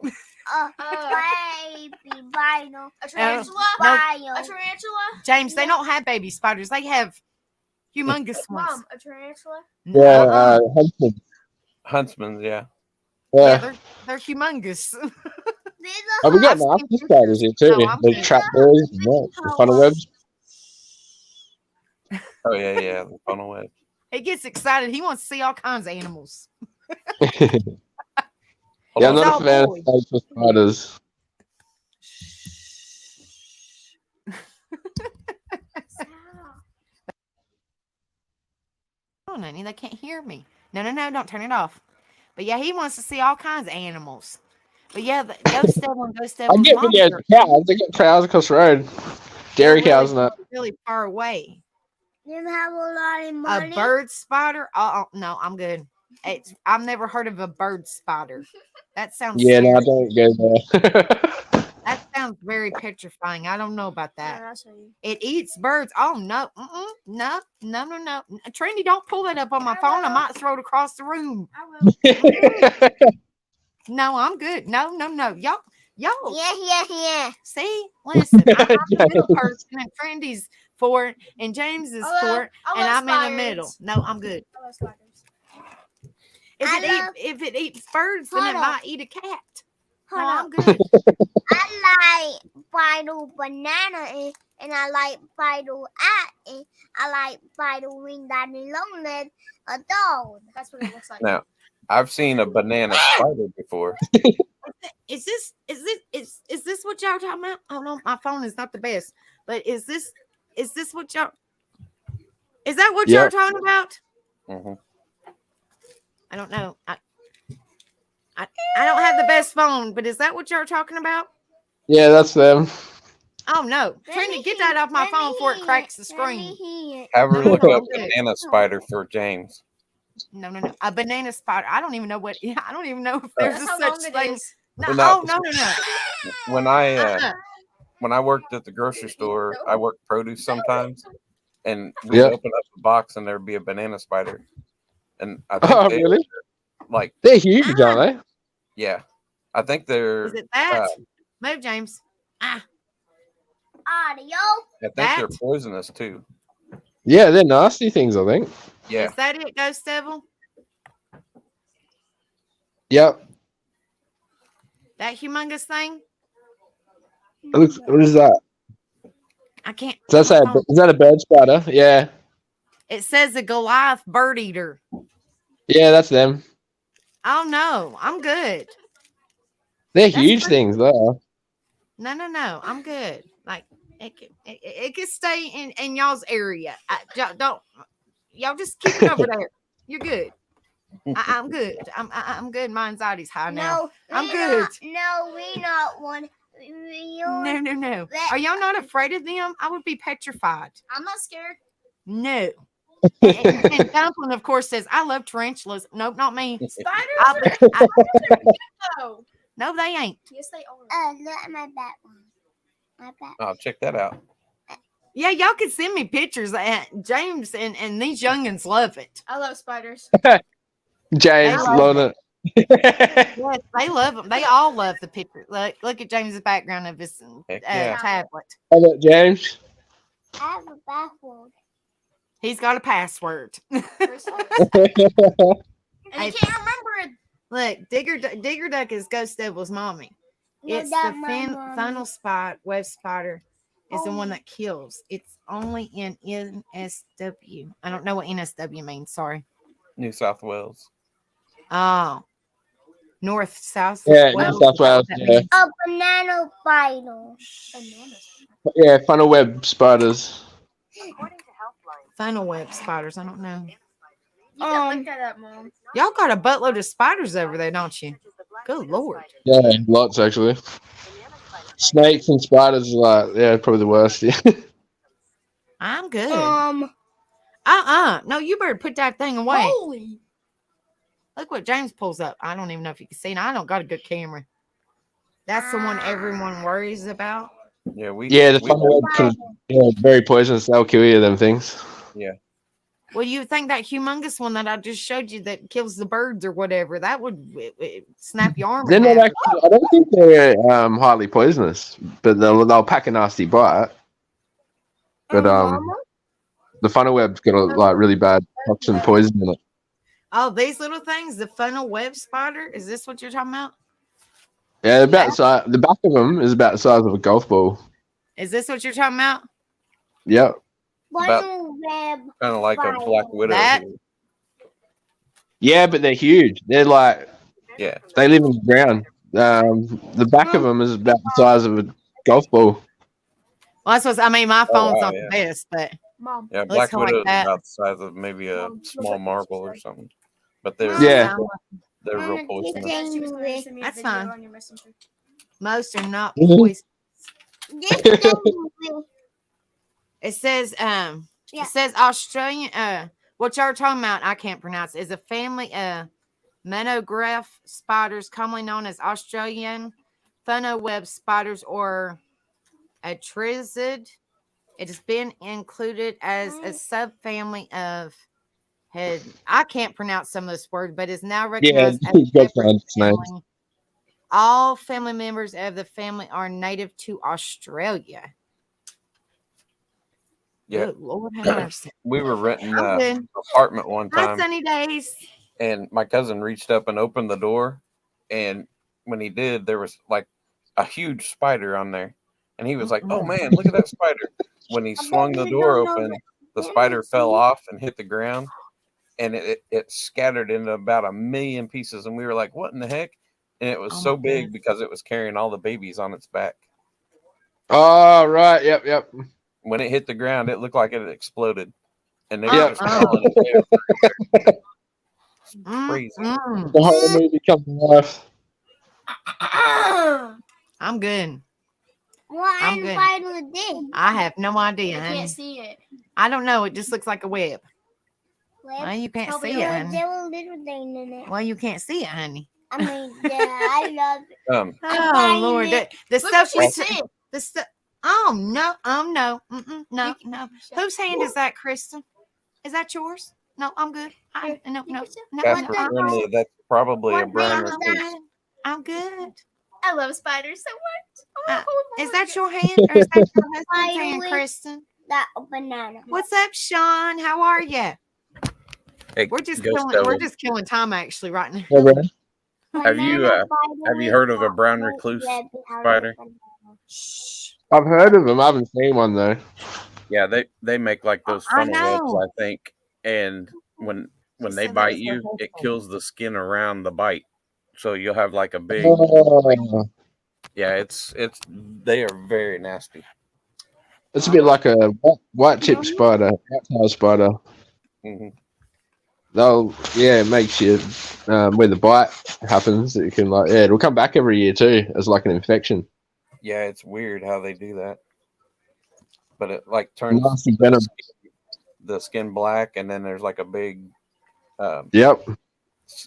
baby vinyl. A tarantula? Vinyl. A tarantula? James, they don't have baby spiders. They have humongous ones. Mom, a tarantula? Yeah, huntsman. Huntsmans, yeah. Yeah. They're humongous. These Oh, we got I've seen nasty pictures. spiders here too. No, I'm The good. trapdoors and that. The funnel webs. Oh yeah, the funnel web. He gets excited. He wants to see all kinds of animals. Yeah, I'm Hold on. not a fan of snakes or spiders. Oh, Nanny, they can't hear me. No, don't turn it off. But yeah, he wants to see all kinds of animals. But yeah, Ghost Devil and Ghost I Devil's get mom videos are of cows. They get cows across the road. Dairy cows and that. really far away. You have a lot of A money. bird spider? Oh, no, I'm good. I've never heard of a bird spider. That sounds Yeah, no, I scary. don't go there. That sounds very petrifying. I don't know about that. Yeah, I'll show you. It eats birds. Oh no. No. Trendy, don't pull that up on my phone. I might throw it across the room. I will. No, I'm good. No. Y'all. Yeah. See, listen, I'm the middle person, and Trendy's for it, and James is for it, I and love I'm in the middle. spiders. No, I'm good. I love spiders. If it eats birds, then it Hold on. might eat a cat. No, Hold I'm on. good. I like vinyl banana and I like vinyl and I like vinyl ring daddy long leg a dog. That's what it looks like. Now, I've seen a banana spider before. Is this what y'all talking about? Oh no, my phone is not the best. But is this what y'all? Is that what y'all Yep. talking about? Mhm. I don't know. I don't have the best phone, but is that what you're talking about? Yeah, that's them. Oh no, Trini, get that off my phone before it cracks the screen. Have her No, look no, up I'm good. banana spider for James. No, a banana spider. I don't even know what. I don't even know if there's That's a how such long it thing. is. No, Well, oh no. When I Uh-uh. when I worked at the grocery store, I worked produce sometimes, and we'd Yeah. open up the box and there'd be a banana spider. And I think Oh, they really? like, They're huge, aren't yeah, I think they're Is it that? Move, James. Audio. I think they're that? poisonous too. they? Yeah, they're nasty things, I think. Yeah, Is that it, Ghost Devil? Yep. That humongous thing? It looks, what is that? I can't. Does that say is that a bird spider? Yeah. It says a Goliath bird eater. Yeah, that's them. Oh no, I'm good. They're That's huge pretty- things, though. No, I'm good. Like it can stay in y'all's area. Don't y'all just keep it over there. You're good. I'm good. I'm good. My anxiety's high now. No, I'm we good. we not one. No. Are y'all not afraid of them? I would be petrified. I'm not scared. No. And Dumpling, of course, says, I love tarantulas. Nope, not me. Spiders? No. No, they ain't. Yes, they are. Look at my back one. My back. oh, check that out. Yeah, y'all can send me pictures. James and these youngins love it. I love spiders. James, I love Lona. Yes, they love them. They all love the picture. Look at James's background of his Heck yeah. tablet. How about James? I have a password. He's got a password. Crystal. And you It's- can't remember it. Look, Digger Duck is Ghost Devil's mommy. No, It's that the my mom. funnel spot web spider is the one that kills. It's only in NSW. I don't know what NSW means. Sorry. New South Wales. Oh, North, South, Yeah, New Wales. South Is that Wales, what that yeah. means? A banana spider. Bananas. Yeah, funnel web spiders. Funnel web spiders. I don't know. You can look that up, Mom. Y'all got a buttload of spiders over there, don't you? Good Lord. Yeah, lots actually. Snakes and spiders are like, yeah, probably the worst. Yeah. I'm good. No, you better put that thing away. Holy. Look what James pulls up. I don't even know if you can see it. I don't got a good camera. That's the one everyone worries about. Yeah, Yeah, the funnel web can, very poisonous. They'll kill you, them things. Well, you think that humongous one that I just showed you that kills the birds or whatever, that would snap your arm They're in not half. actually, I don't think they're highly poisonous, but they'll pack a nasty bite. But the funnel web's got a really bad toxin poison in it. Oh, these little things, the funnel web spider. Is this what you're talking about? Yeah, about the back of them is about the size of a golf ball. Is this what you're talking about? Yep. Funnel web. Kind of like a black widow. That- here. Yeah, but they're huge. They're like, Yeah. they live in the ground. The back of them is about the size of a golf ball. Well, that's what I mean. My phone's wow, not yeah. the best, but Mom. Yeah, Looks black like widow is that. about the size of maybe a small marble or something. But they're Yeah. they're real Mom, poisonous. it's She was going to send me a That's video fine. on your messenger. most are not Mhm. poisonous. This thing will- It says Yeah. it says Australian what y'all are talking about, I can't pronounce, is a family of monograph spiders commonly known as Australian funnel web spiders or atrizid. It has been included as a subfamily of head. I can't pronounce some of this word, but is now recognized as a you've got separate names. family. All family members of the family are native to Australia. Yeah. Good Lord have mercy. We were renting I'm an good. apartment one Hi, time, sunny days. and my cousin reached up and opened the door, and when he did, there was like a huge spider on there, and he was like, "Oh man, look at that spider!" When he swung the door open, the spider fell off and hit the ground, and it scattered into about 1,000,000 pieces, and we were like, "What in the heck?" And it was Oh so my big God. because it was carrying all the babies on its back. Oh, right. Yep. When it hit the ground, it looked like it had exploded, and they Yeah. were just crawling everywhere. Crazy. The whole movie comes to life. I'm good. What I'm good. spider is this? I have no I idea, honey. can't see it. I don't know. It just looks like a web. Well, Well, you can't Probably see it, a- honey. there were little thing in it. Well, you can't see it, honey. I mean, yeah, I love it. Oh buying Lord, it. the Look stuff what we she said. the stuff. Oh no, no, no, no. Whose hand is that, Kristen? Is that yours? No, I'm good. No. Casper friendly. That's probably a What brown name is recluse. that? I'm good. I love spiders so much. Oh, Is that your hand or is that your husband's Spider hand, with- Kristen? That banana. What's up, Sean? How are you? Hey, We're just Ghost killing. Devil, We're just killing time actually right now. Yeah, bro. Have you, Banana have you spider heard of a with brown that recluse red spider? Shh. I've heard of them. I haven't seen one though. Yeah, they make like those I funnel webs, know. I think. And when She they said that bite was her you, it husband. kills the skin around the bite. So you'll have like a big Oh, yeah, it's they are very nasty. it's a bit like a white tip spider, white-tailed spider. Hmm. It makes you where the bite happens. It can it'll come back every year too as like an infection. Yeah, it's weird how they do that. But it like turns Nasty venom. the skin black, and then there's like a big Yep.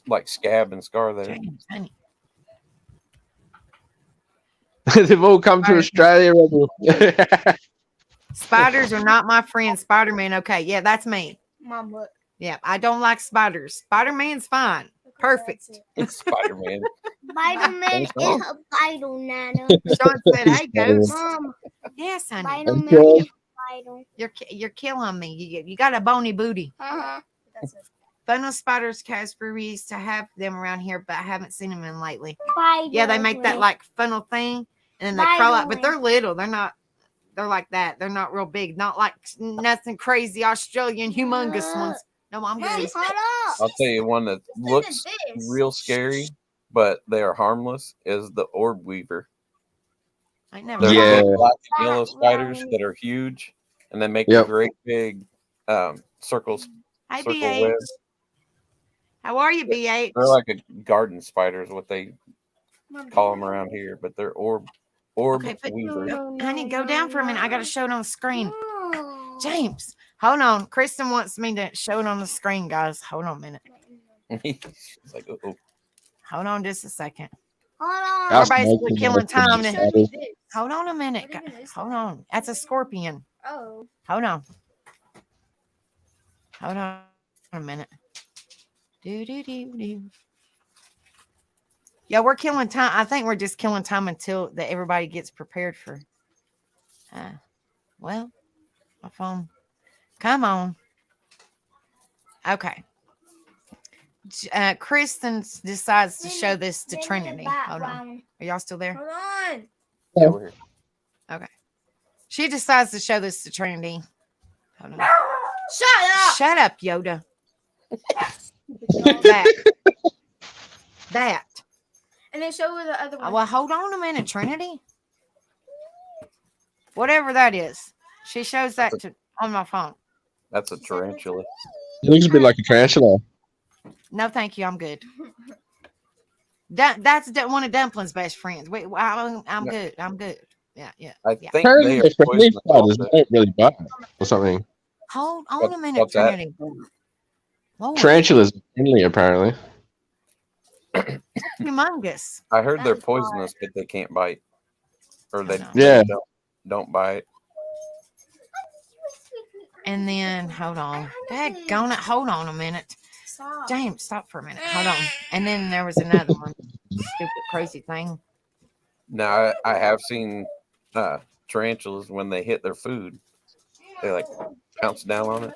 like scab and scar there. James, honey. They've all come to Australia. Rebel. Spiders are not my friend. Spider-Man, okay. Yeah, that's me. Mom, look. Yeah, I don't like spiders. Spider-Man's fine. Perfect. Spider-Man. Spider-Man is Thanks, a spider, Nana. Sean said, hey, Ghost. Mom, Yes, honey. Spider-Man Okay. is You're killing me. You got a bony booty. That's it. Funnel spiders, Casper, we used to have them around here, but I haven't seen them in lately. Yeah, they make that like funnel thing, and then they crawl out. But they're little. They're not. They're like that. They're not real big. Not like nothing crazy Australian humongous ones. No, I'm good. I'll tell you one that looks real scary, but they are harmless. Is the orb weaver. I never. They're Yeah. big black and yellow spiders that are huge, and they make a great big circles. Hi, Circle BH. web. How are you, BH? They're like a garden spider is what they call them around here, but they're orb Okay, weaver. honey, go down for a minute. I got to show it on the screen. James, hold on. Kristen wants me to show it on the screen, guys. Hold on a minute. It's like, oh. Hold on just a second. Hold on. Everybody's killing time. This. Hold on a minute. What even is Hold on. That's a scorpion. Oh. Hold on. Hold on a minute. Do. Yeah, we're killing time. I think we're just killing time until that everybody gets prepared for. Well, my phone. Come on. Okay. Kristen decides to show this to Trinity. Hold on. Are y'all still there? Hold on. Yeah, we're here. Okay. She decides to show this to Trinity. Hold on. Shut up. Shut up, Yoda. That. And then show her the other one. Well, hold on a minute, Trinity. Whatever that is. She shows that on my phone. That's a tarantula. It looks a bit like a tarantula. No, thank you. I'm good. That's one of Dumpling's best friends. Wait, I'm good. I'm good. Yeah. I think Apparently, they are these poisonous spiders also. don't really bite or something. Hold on a minute, What's that? Trinity. Lord, Tarantulas are friendly, apparently. humongous. I heard they're poisonous, but they can't bite, or they Yeah. don't bite. And then hold on. Daggone it. Hold on a minute. Stop. James, stop for a minute. Hold on. And then there was another one. Stupid crazy thing. Now I have seen tarantulas when they hit their food, they like pounce down on it.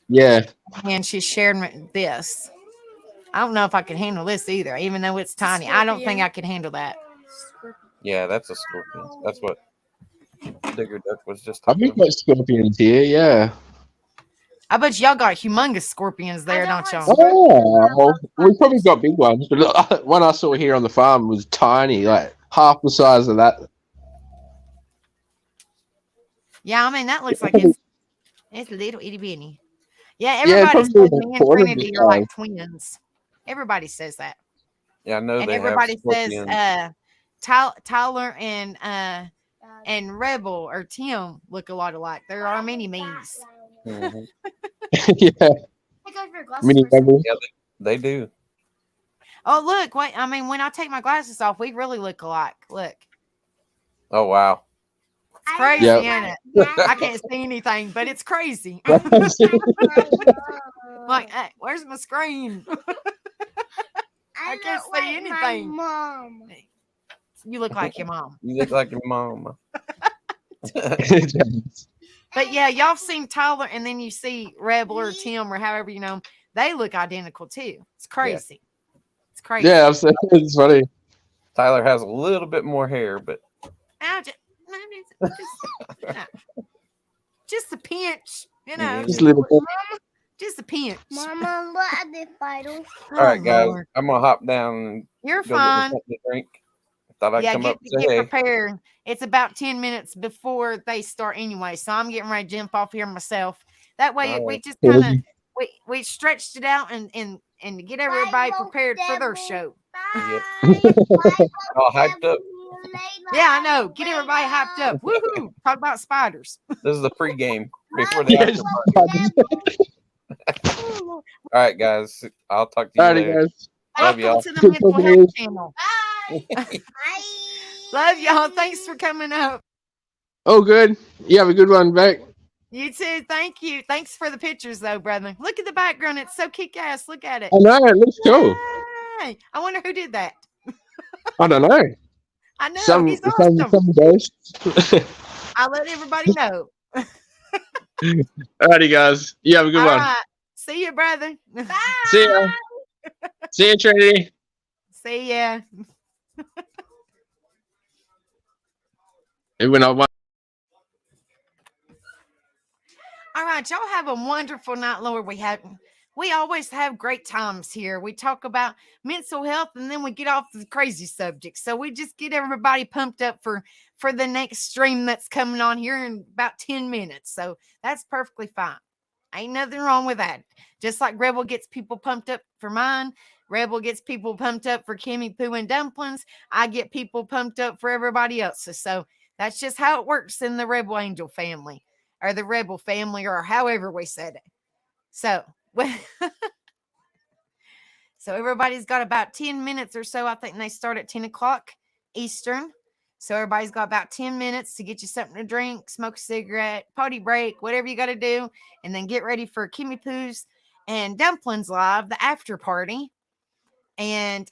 Yeah. And she shared this. I don't know if I can handle this either, even though it's tiny. I don't think I can handle that. Yeah, that's a scorpion. That's what Digger Duck was just I've talking got about. scorpions here, yeah. I bet y'all got humongous scorpions there, don't y'all? Oh, well, we probably got big ones, but one I saw here on the farm was tiny, like half the size of that. Yeah, I mean that looks like it's little itty bitty. Yeah, everybody probably says about me and quarter Trinity the are like size. twins. Everybody says that. Yeah, I know And they everybody have says scorpions. Tyler and Rebel or Tim look a lot alike. There are many me's. Mhm. Yeah, Take off your glasses mini for a second. bubble. Yeah, they do. Oh, look, wait, I mean when I take my glasses off, we really look alike. Look. Oh wow. It's crazy, Yep. isn't it? I can't see anything, but it's crazy. Like, hey, where's my screen? I can't look see like anything. My mom. You look like your mom. You look like your mama. But yeah, y'all seen Tyler and then you see Rebel or Tim or however you know 'em. They look identical too. It's crazy. It's crazy. Yeah, I've seen it's funny. Tyler has a little bit more hair, but Ow, just a pinch, you know. Just a little bit. Just a pinch. Mama, look at the spiders. all right, guys, Lord. I'm gonna hop down and You're go get me fine. something to drink. Thought I'd Yeah, come up and get say hey. prepared. It's about 10 minutes before they start anyway, so I'm getting ready to jump off here myself. That way, All we right. just kind of we stretched it out and get everybody prepared for their show. Yep. Bye. All hyped up. Yeah, I know. Get everybody hyped up. Woohoo! Talk about spiders. This is the pregame before the Yes. after. All right, guys. I'll talk to you Alrighty, later. guys. Love Welcome y'all. to the Good Mental talking Health to Channel. Bye. Love y'all. Thanks for coming up. Oh, good. You have a good one, back. You too. Thank you. Thanks for the pictures, though, brother. Look at the background. It's so kick ass. Look at it. I know, it looks cool. Yay. I wonder who did that. I don't know. I know Some he's awesome. some ghosts. I'll let everybody know. Alrighty, guys. You have a good All one. right. See you, brother. See ya. See ya, Trinity. See ya. It went on one. All right, y'all have a wonderful night, Lord. We always have great times here. We talk about mental health and then we get off the crazy subjects. So we just get everybody pumped up for the next stream that's coming on here in about 10 minutes. So that's perfectly fine. Ain't nothing wrong with that. Just like Rebel gets people pumped up for mine, Rebel gets people pumped up for Kimmy Poo and Dumplings. I get people pumped up for everybody else's. So that's just how it works in the Rebel Angel family or the Rebel family or however we said it. So, so everybody's got about 10 minutes or so. I think they start at 10 o'clock Eastern. So everybody's got about 10 minutes to get you something to drink, smoke a cigarette, potty break, whatever you got to do, and then get ready for Kimmy Poo's and Dumplings Live, the after party. And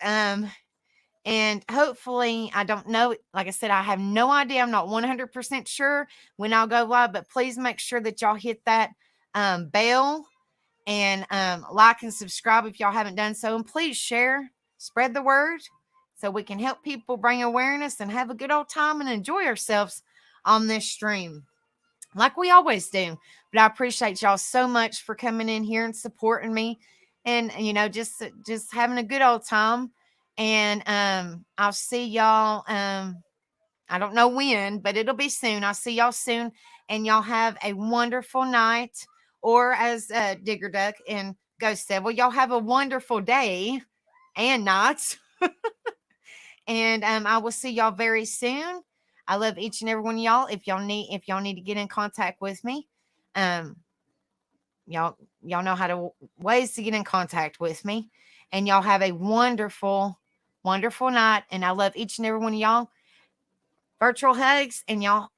hopefully, I don't know, like I said, I have no idea. I'm not 100% sure when I'll go live, but please make sure that y'all hit that bell and like and subscribe if y'all haven't done so. And please share, spread the word so we can help people bring awareness and have a good old time and enjoy ourselves on this stream like we always do. But I appreciate y'all so much for coming in here and supporting me and, you know, just having a good old time. And I'll see y'all. I don't know when, but it'll be soon. I'll see y'all soon. And y'all have a wonderful night. Or as Digger Duck and Ghost said, well, y'all have a wonderful day and night. And I will see y'all very soon. I love each and every one of y'all. If y'all need to get in contact with me, y'all know how to ways to get in contact with me. And y'all have a wonderful, wonderful night. And I love each and every one of y'all. Virtual hugs and y'all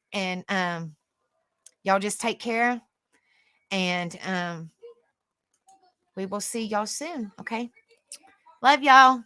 just take care. And we will see y'all soon. Okay. Love y'all.